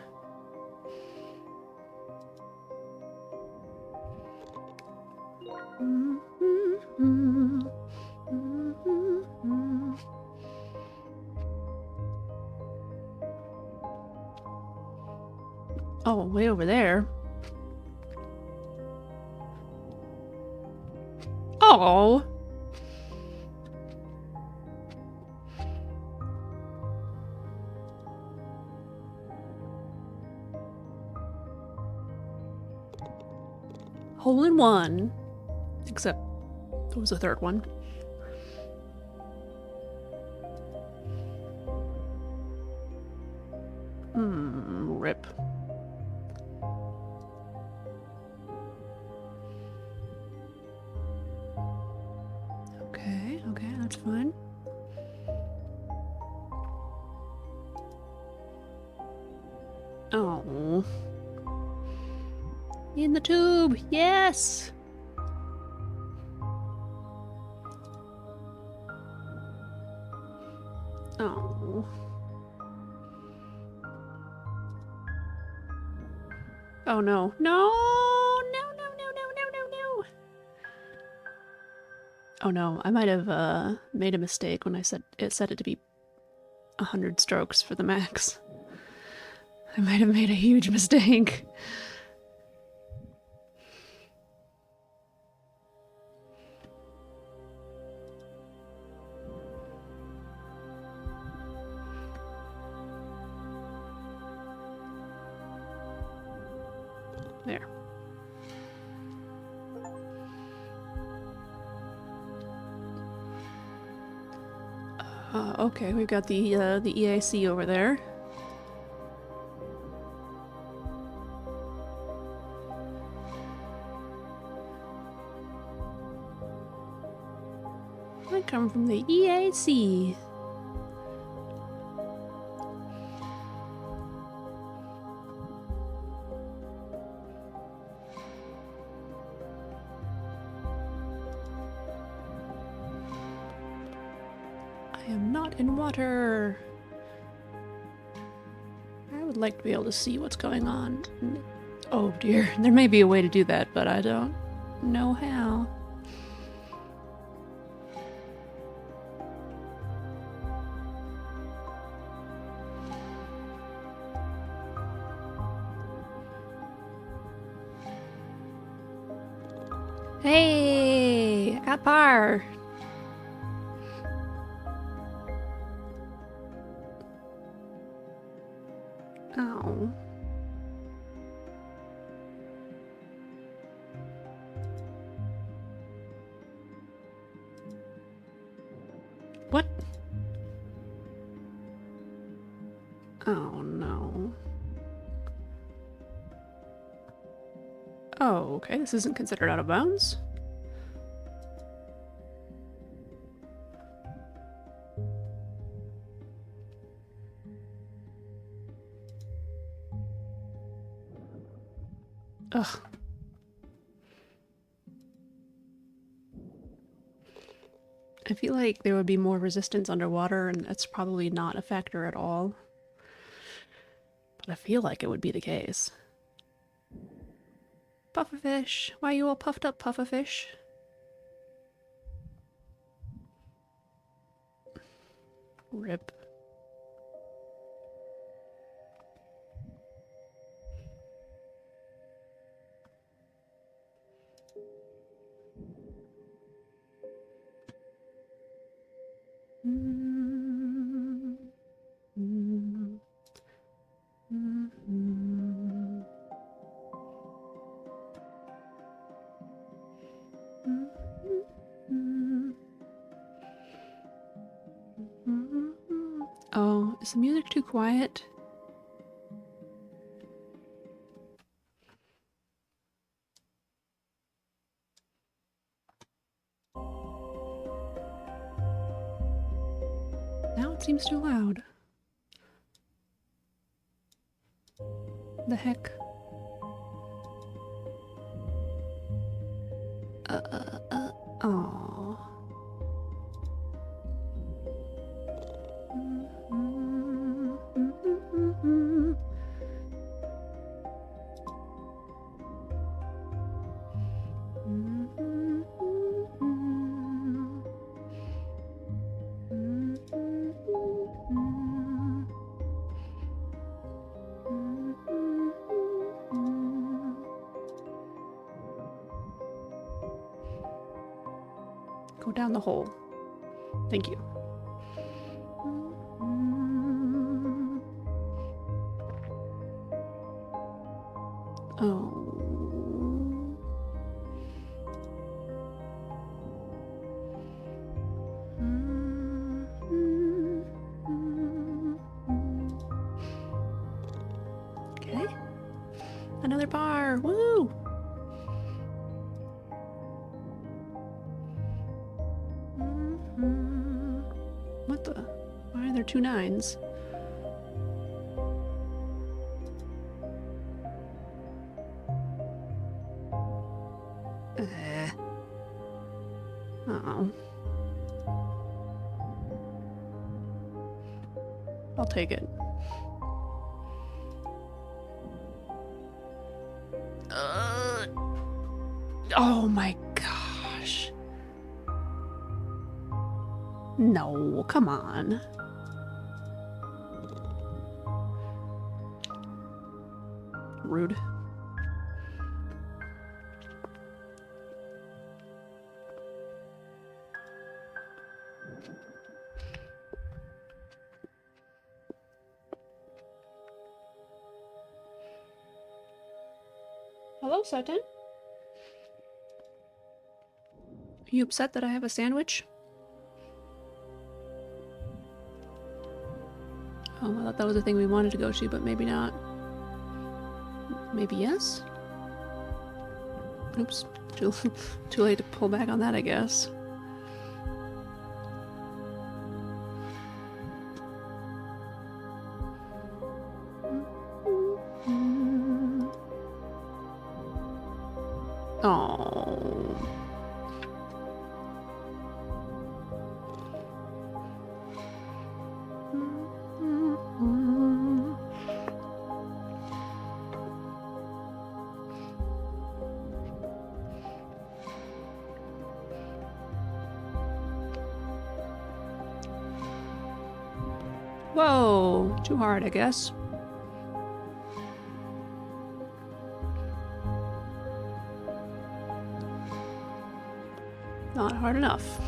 Oh, way over there. Oh. hole in one. Except there was a third one. Rip. Okay, that's fine. Oh. In the tube, yes! Oh. Oh no. No! No, no, no, no, no, no, no! Oh no, I might have made a mistake when I set it to be 100 strokes for the max. I might have made a huge mistake. There. Okay, we've got the EAC over there. I come from the EAC. I am not in water. I would like to be able to see what's going on. Oh dear, there may be a way to do that, but I don't know how. Hey, at par. Oh. What? Oh no. Oh, okay, this isn't considered out of bounds. Ugh. I feel like there would be more resistance underwater, and that's probably not a factor at all. But I feel like it would be the case. Pufferfish, why are you all puffed up, pufferfish? Rip. Oh, is the music too quiet? Now it seems too loud. The heck? Aww. Go down the hole. Thank you. Oh. Another bar! Woo! What the? Why are there 2 9s? Uh-oh. I'll take it. Oh my gosh. No, come on. Rude. Hello, Sutton. Are you upset that I have a sandwich? Oh, I thought that was the thing we wanted to go to, but maybe not. Maybe yes? Oops. Too late to pull back on that, I guess. Oh. Whoa, too hard, I guess. Not hard enough.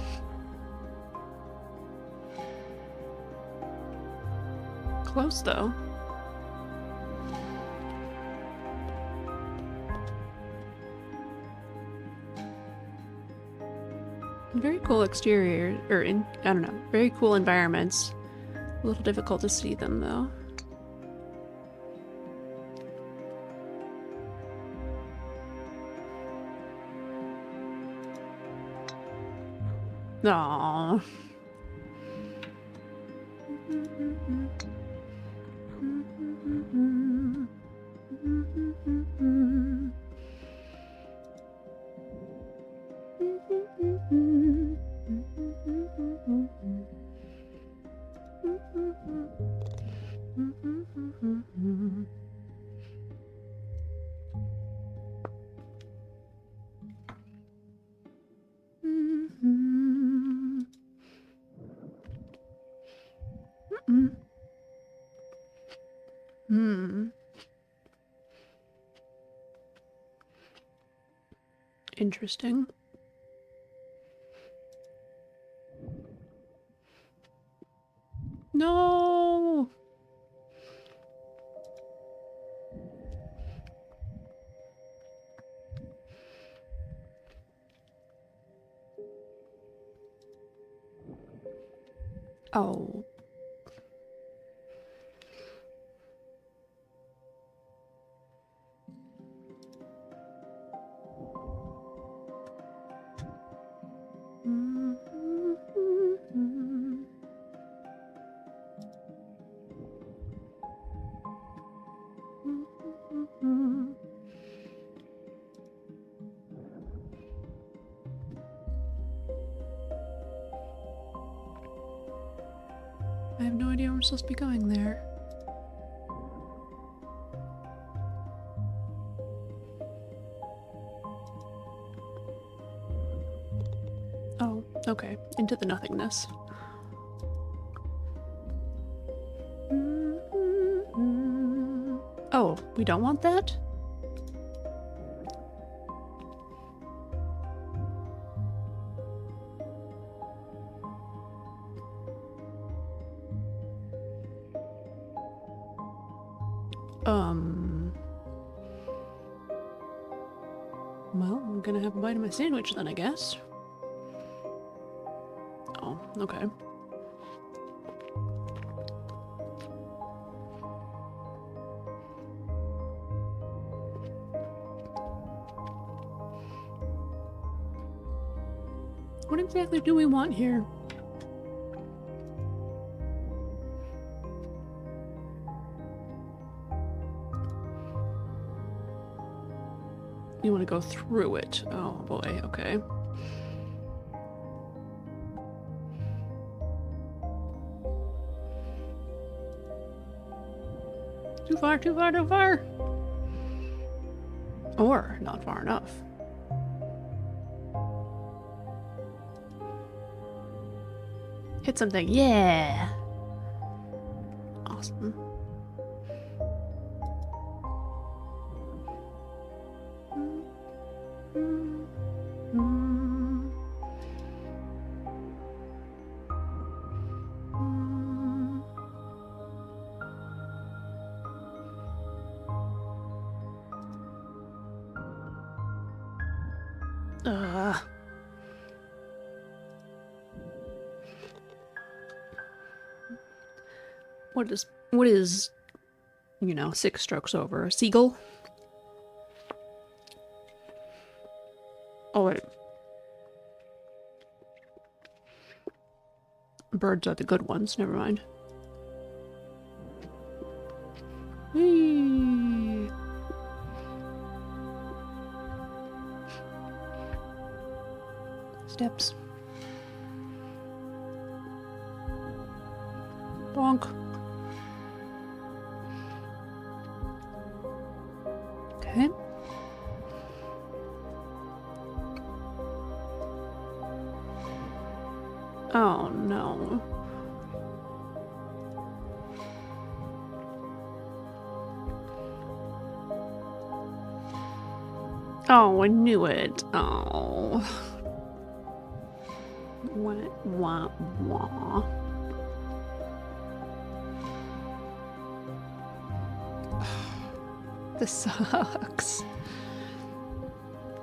Close, though. Very cool exterior, or I don't know, very cool environments. A little difficult to see them, though. Aww. Interesting. No. Oh. I have no idea where I'm supposed to be going there. Oh, okay. Into the nothingness. Oh, we don't want that? Well, I'm gonna have a bite of my sandwich then, I guess. Oh, okay. What exactly do we want here? You want to go through it. Oh boy, okay. Too far, too far, too far! Or not far enough. Hit something, yeah! Awesome. What is, you know, 6 strokes over? A seagull? Oh wait. Birds are the good ones, never mind. Whee! Steps. Bonk. Okay. Oh no. Oh, I knew it. Oh. Wah, wah, wah. This sucks.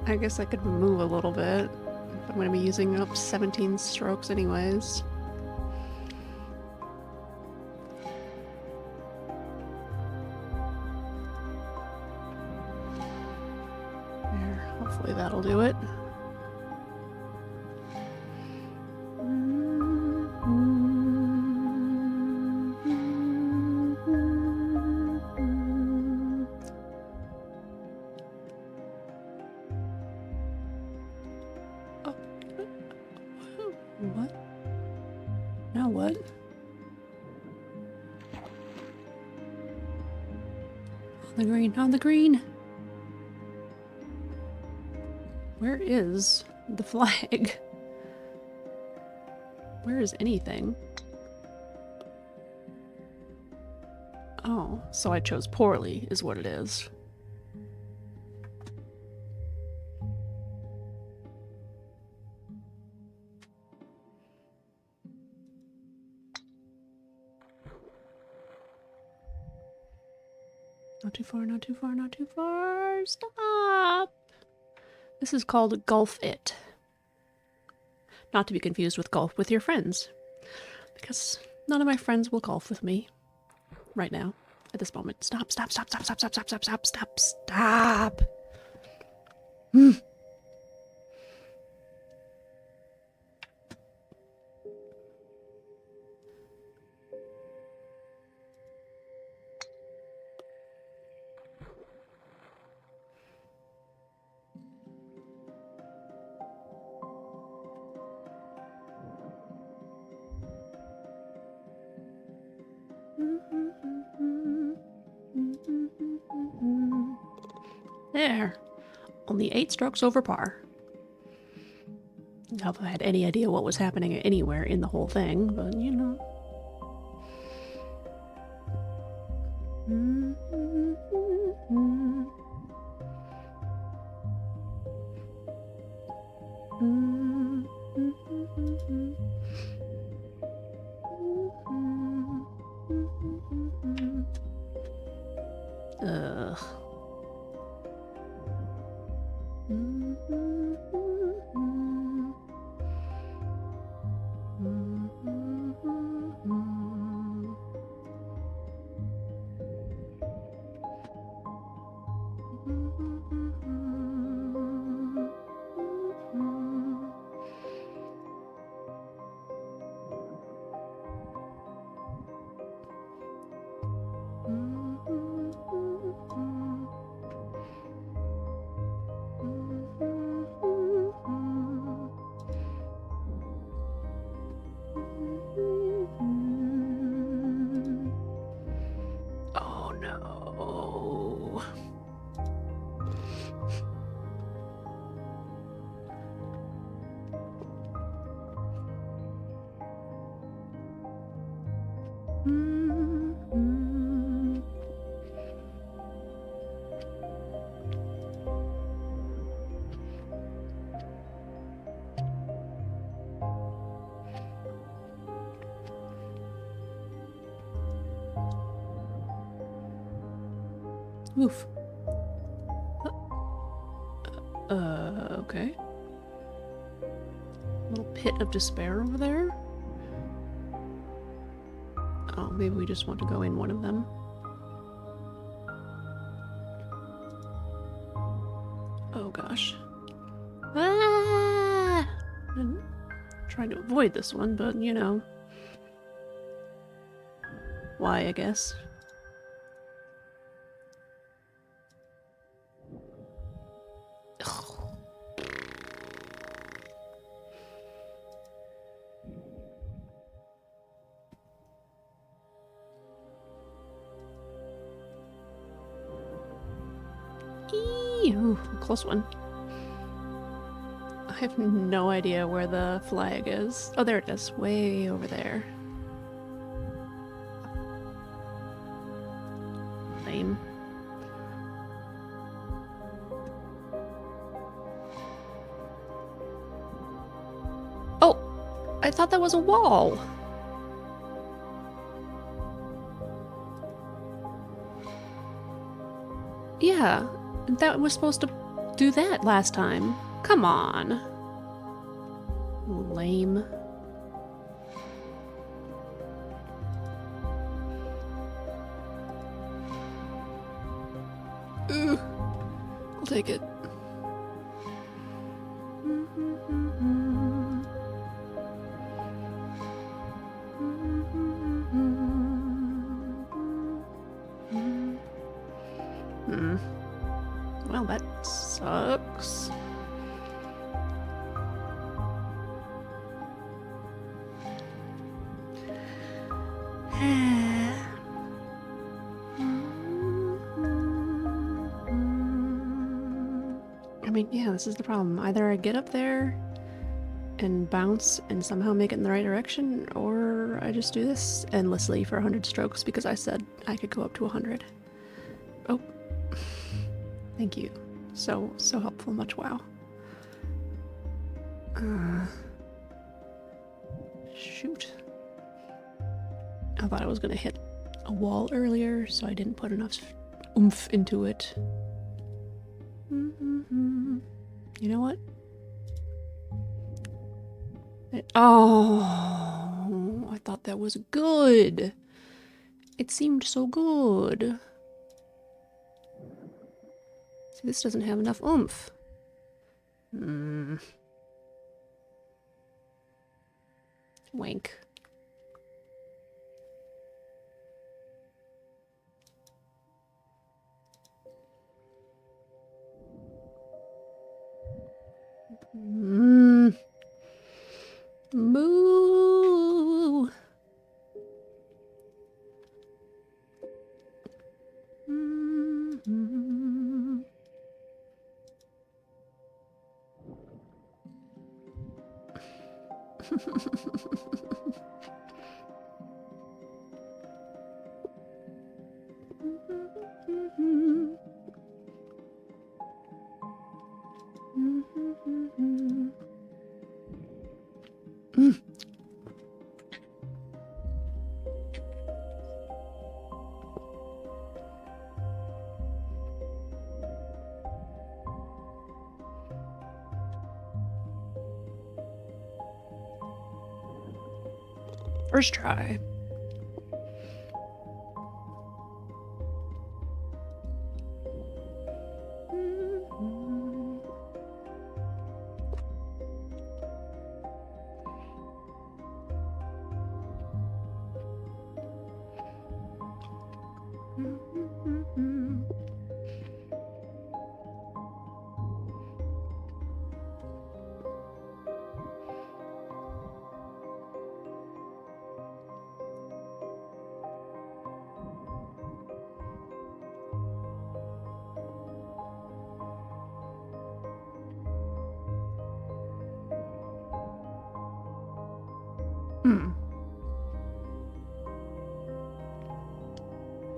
I guess I could move a little bit. I'm going to be using up 17 strokes anyways. There, hopefully that'll do it. What? Now what? On the green, on the green! Where is the flag? Where is anything? Oh, so I chose poorly, is what it is. Not too far, not too far, not too far. Stop! This is called Golf It. Not to be confused with golf with your friends. Because none of my friends will golf with me. Right now. At this moment. Stop, stop, stop, stop, stop, stop, stop, stop, stop, stop, stop! There. Only 8 strokes over par. Not if I had any idea what was happening anywhere in the whole thing, but you know. Ugh. Oof. Okay. Little pit of despair over there. Oh, maybe we just want to go in one of them. Oh gosh. Ah! I'm trying to avoid this one, but you know. Why, I guess. Ooh, close one. I have no idea where the flag is. Oh, there it is. Way over there. Lame. Oh! I thought that was a wall! Yeah, that was supposed to do that last time. Come on. Lame. Ooh, I'll take it. Well, that sucks. I mean, yeah, this is the problem. Either I get up there and bounce and somehow make it in the right direction, or I just do this endlessly for 100 strokes because I said I could go up to 100. Oh. Thank you. So helpful. Much wow. Shoot. I thought I was gonna hit a wall earlier, so I didn't put enough oomph into it. You know what? Oh, I thought that was good. It seemed so good. See, this doesn't have enough oomph. Wank. Moo. First try.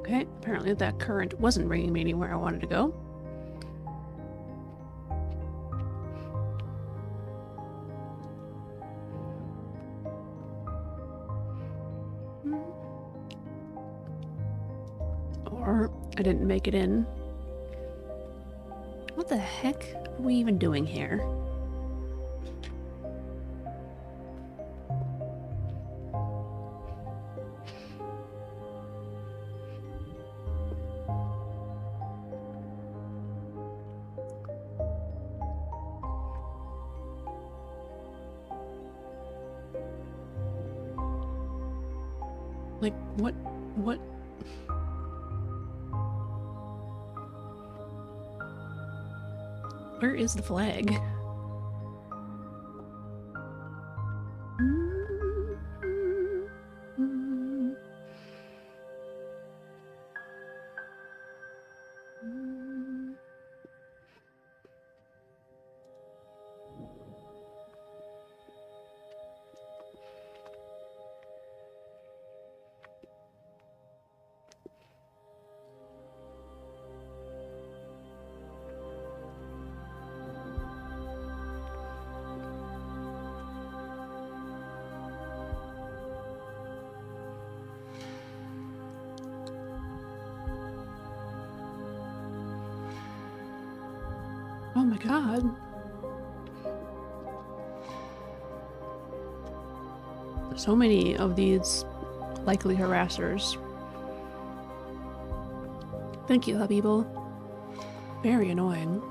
Okay, apparently that current wasn't bringing me anywhere I wanted to go. Or I didn't make it in What the heck are we even doing here? Like, what? Where is the flag? Oh my god. So many of these likely harassers. Thank you, Habibul. Very annoying.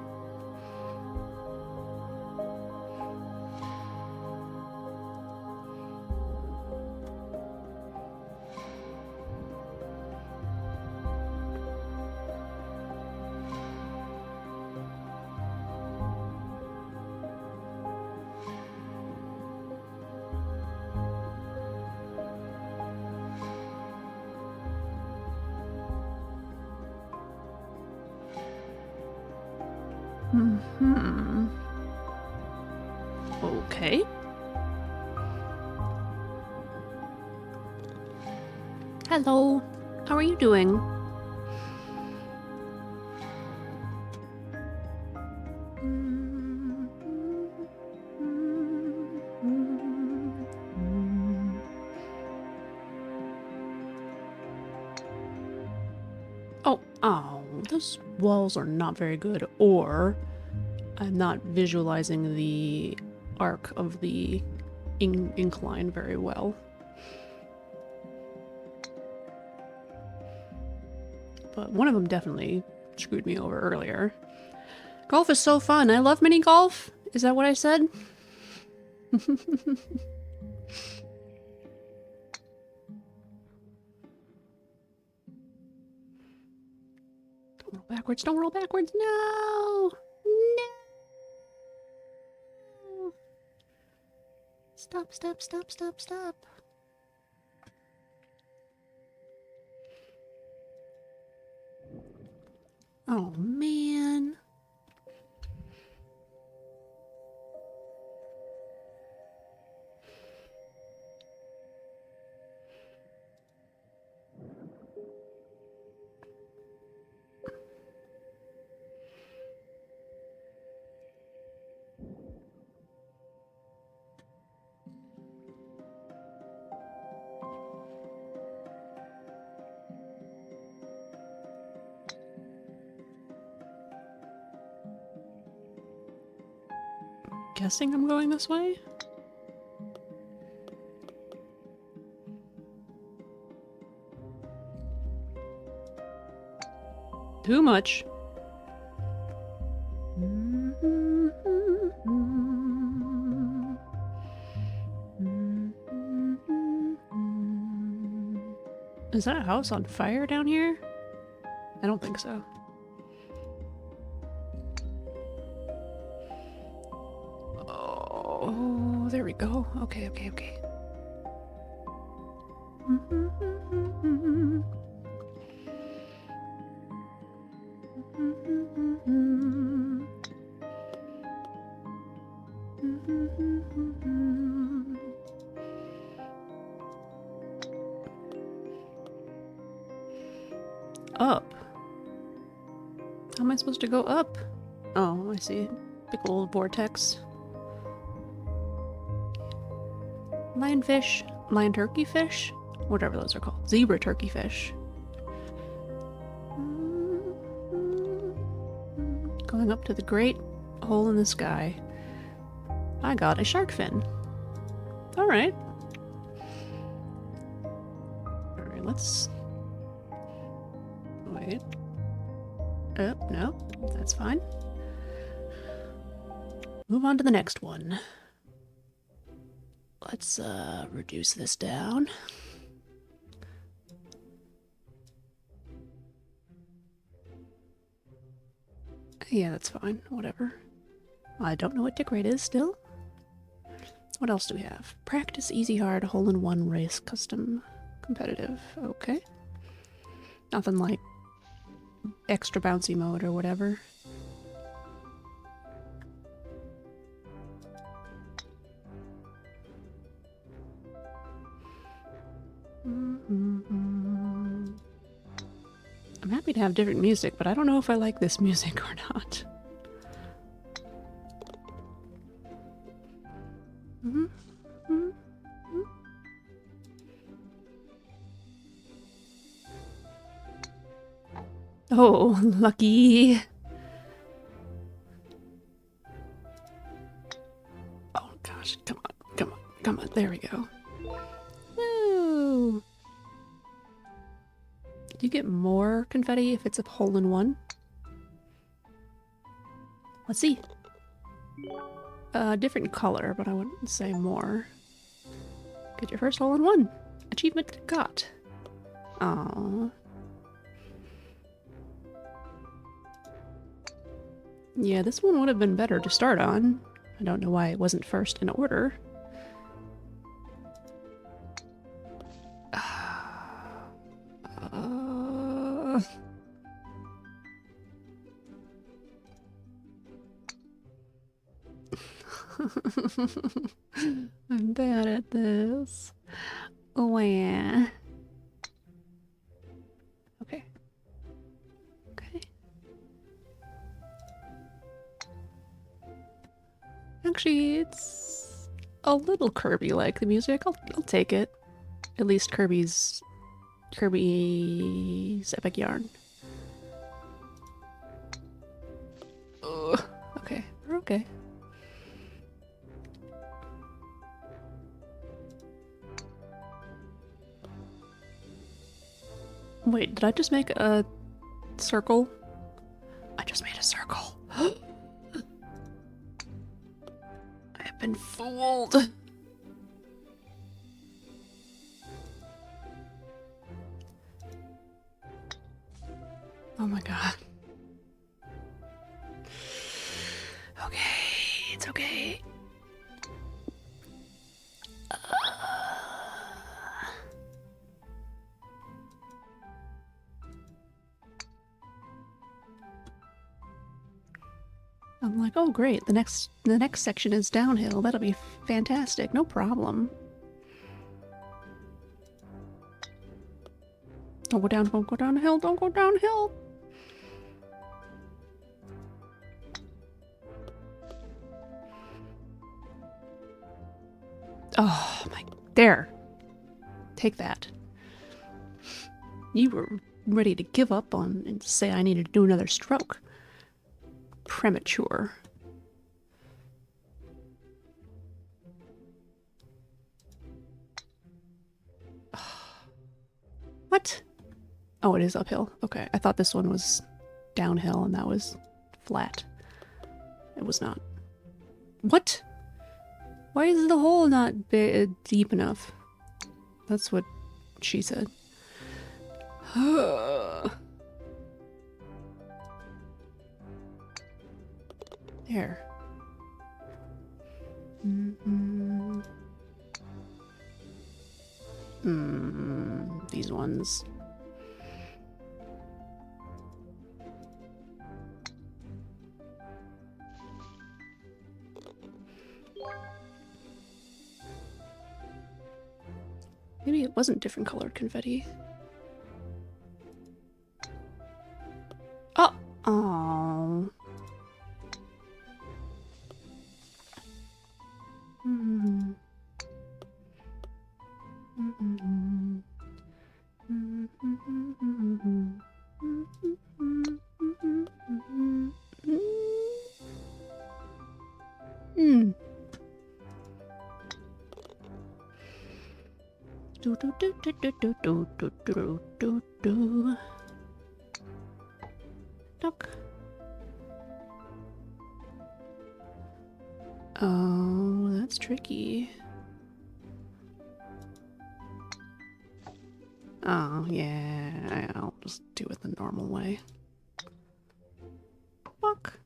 Okay. Hello. How are you doing? Oh, those walls are not very good, or I'm not visualizing the arc of the incline very well. But one of them definitely screwed me over earlier. Golf is so fun. I love mini golf. Is that what I said? Don't roll backwards. Don't roll backwards. No! No! Stop, stop, stop, stop, stop. Oh, man. Guessing I'm going this way? Too much. Is that a house on fire down here? I don't think so. Oh, there we go. Okay, okay, okay. Up. How am I supposed to go up? Oh, I see. Big old vortex. Lionfish, lion turkey fish, whatever those are called. Zebra turkey going up to the great hole in the sky. I got a shark fin. Alright. Alright, let's... Wait. Oh, no. That's fine. Move on to the next one. Let's, reduce this down. Yeah, that's fine. Whatever. I don't know what tick rate is still. What else do we have? Practice, easy, hard, hole-in-one, race, custom, competitive. Okay. Nothing like extra bouncy mode or whatever. I'm happy to have different music, but I don't know if I like this music or not. Oh, lucky. Oh gosh, come on, come on, come on. There we go. Woo! Do you get more confetti if it's a hole-in-one? Let's see. Different color, but I wouldn't say more. Get your first hole-in-one. Achievement got. Aww. Yeah, this one would have been better to start on. I don't know why it wasn't first in order. I'm bad at this. Oh yeah. Okay. Okay. Actually, it's a little Kirby-like, the music. I'll take it. At least Kirby's Epic Yarn. Ugh. Okay, we're okay. Wait, did I just make a circle? I just made a circle. I have been fooled. Oh my god. Okay, it's okay. I'm like, oh great, the next section is downhill. That'll be fantastic. No problem. Don't go down, don't go downhill, don't go downhill. Oh my, there. Take that. You were ready to give up on and say I needed to do another stroke. Premature. What? Oh, it is uphill. Okay, I thought this one was downhill and that was flat. It was not. What? Why is the hole not deep enough? That's what she said. There. These ones. Maybe it wasn't different colored confetti. Oh! Aww. Duck. Oh, that's tricky. Oh, yeah, I'll just do it the normal way. Fuck.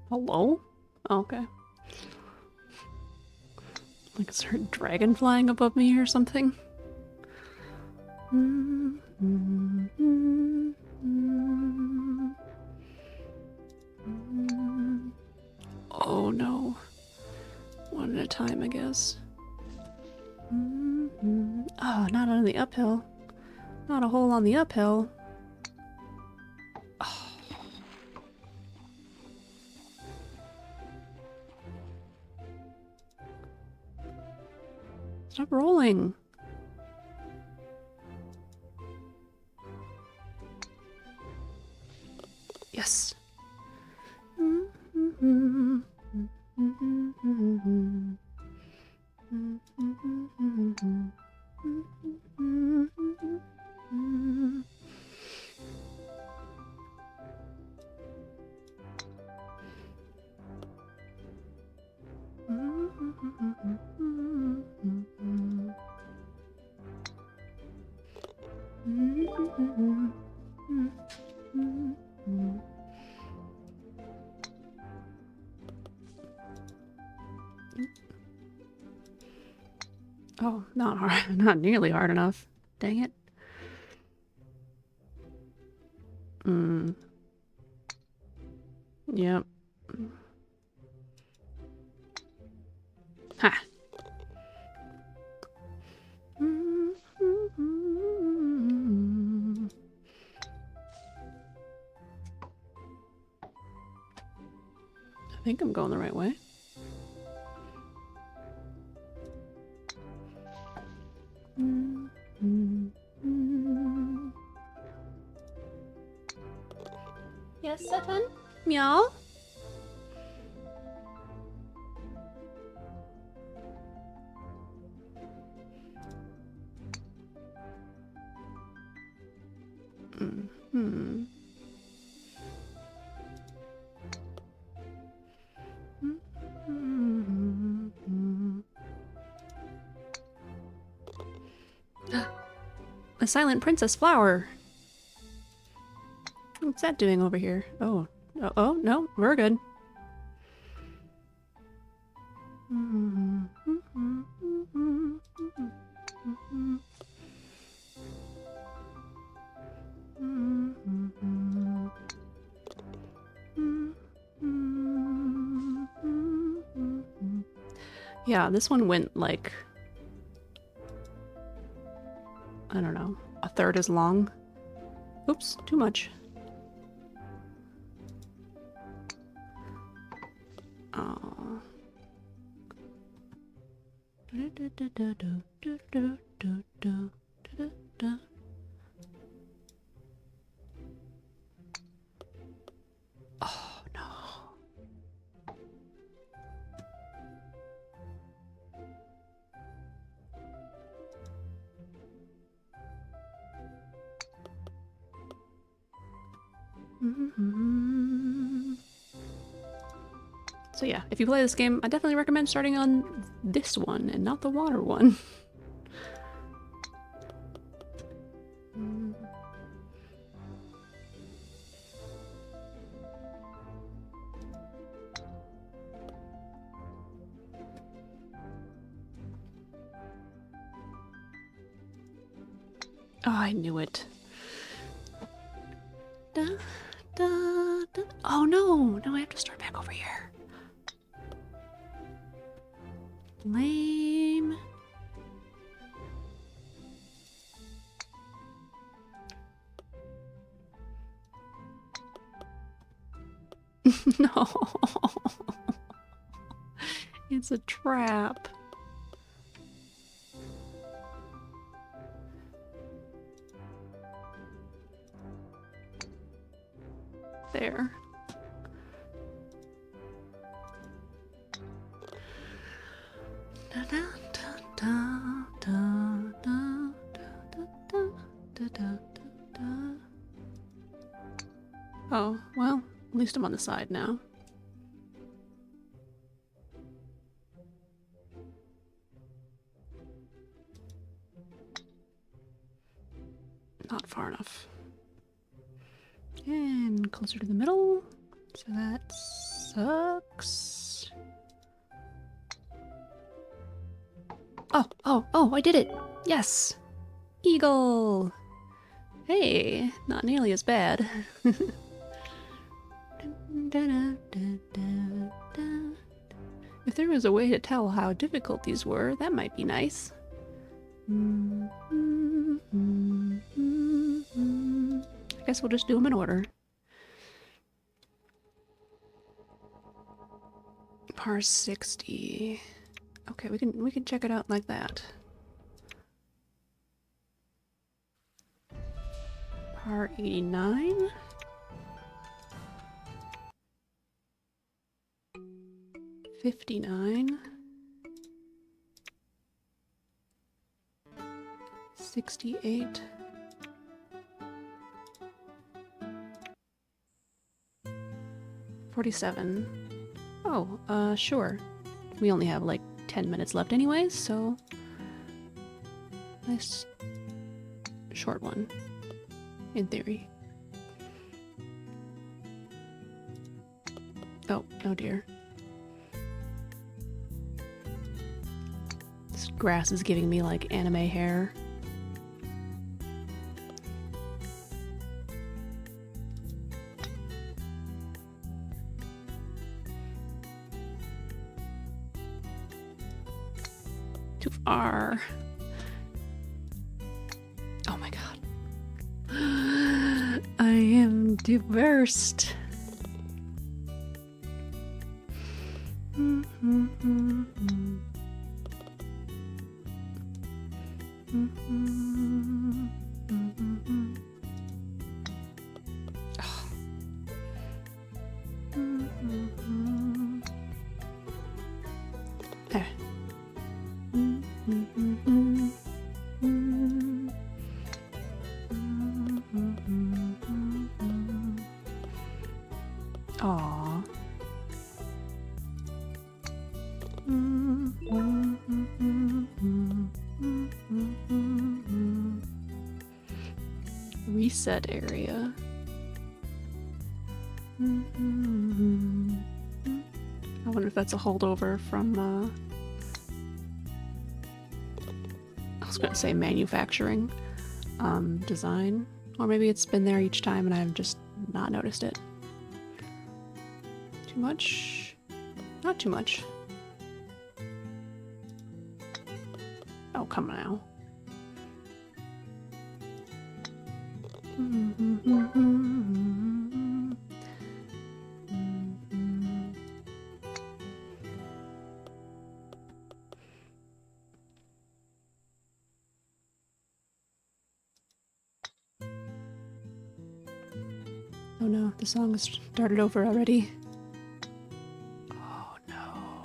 Hello? Okay. Like, is there a dragon flying above me or something? Oh no. One at a time, I guess. Oh, not on the uphill. Not a hole on the uphill. Oh. Stop rolling. Yes. Oh, not hard. Not nearly hard enough. Dang it. Yep. Ha. I think I'm going the right way. Yes, Satan? Meow? A silent princess flower. What's that doing over here? Oh, oh, no, we're good. Yeah, this one went like, I don't know, a third as long. Oops, too much. Oh. Oh no. So yeah, if you play this game, I definitely recommend starting on this one and not the water one. Oh, I knew it. Da, da, da. Oh no! Now I have to start back over here. Lame. No. It's a trap. there. Oh, well, at least I'm on the side now. Not far enough. And closer to the middle. So that sucks. Oh, I did it! Yes! Eagle! Hey, not nearly as bad. If there was a way to tell how difficult these were, that might be nice. I guess we'll just do them in order. Par 60. Okay, we can check it out like that. Par 89. $59. 68. $47. Oh, sure. We only have like 10 minutes left anyways, so nice short one, in theory. Oh dear. This grass is giving me like anime hair. Too far. Oh my god. I am diversed. There. Aww. Reset area. I wonder if that's a holdover from, I was gonna say manufacturing, design. Or maybe it's been there each time and I've just not noticed it. Too much? Not too much. Oh, come on now. Oh no, the song has started over already. Oh no.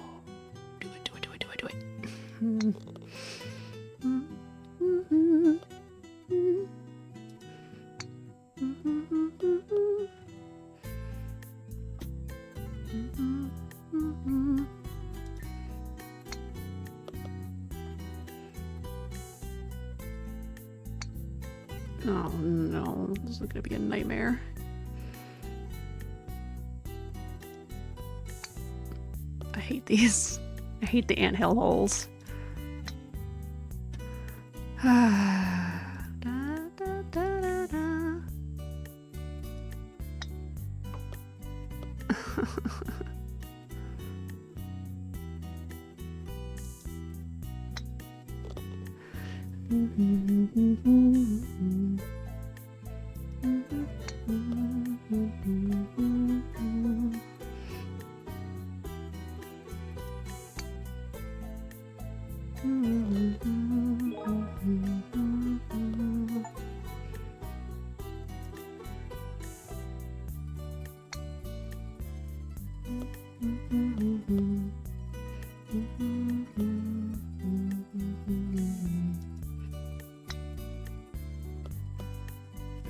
Do it, do it, do it, do it, do it. Oh no, this is gonna be a nightmare. I hate these. I hate the anthill holes.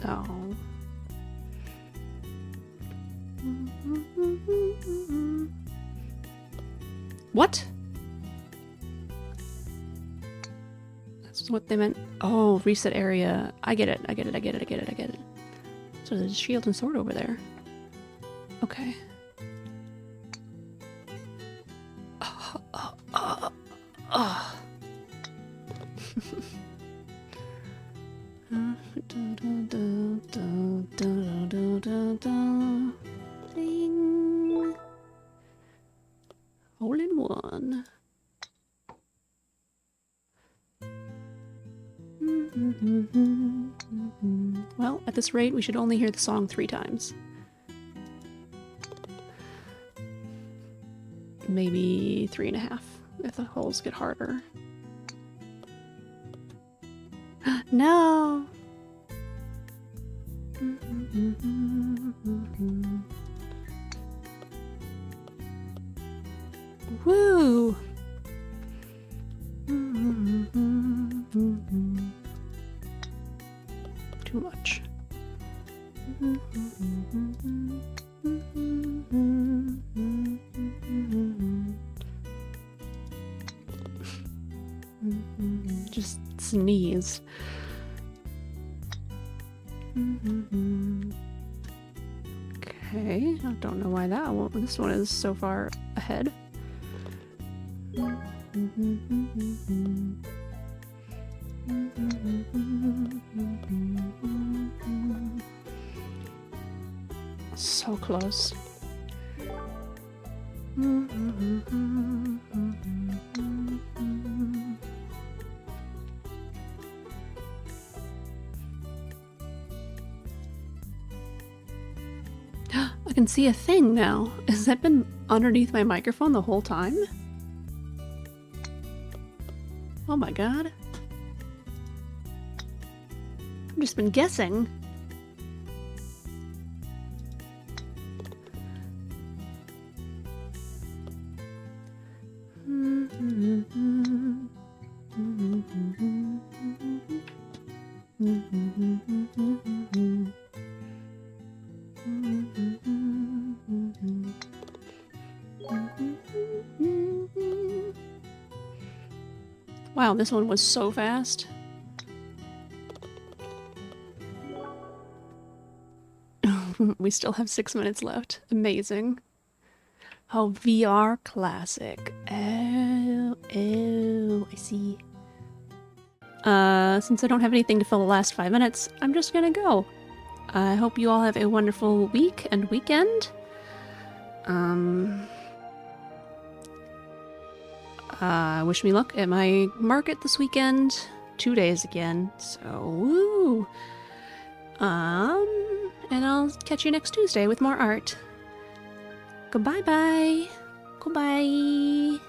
Oh. What? That's what they meant. Oh, reset area. I get it. I get it. I get it. I get it. I get it. So there's a shield and sword over there. Okay. Ding. All in one. Well, at this rate, we should only hear the song 3 times. Maybe 3.5 if the holes get harder. No! Woo! Too much. Just sneeze. Okay, I don't know why this one is so far ahead. So close. I can see a thing now. Has that been underneath my microphone the whole time? Oh my god. I've just been guessing. Wow, this one was so fast. We still have 6 minutes left. Amazing. Oh, VR classic. Oh, I see. Since I don't have anything to fill the last 5 minutes, I'm just gonna go. I hope you all have a wonderful week and weekend. Wish me luck at my market this weekend. 2 days again, so woo! And I'll catch you next Tuesday with more art. Goodbye bye! Goodbye!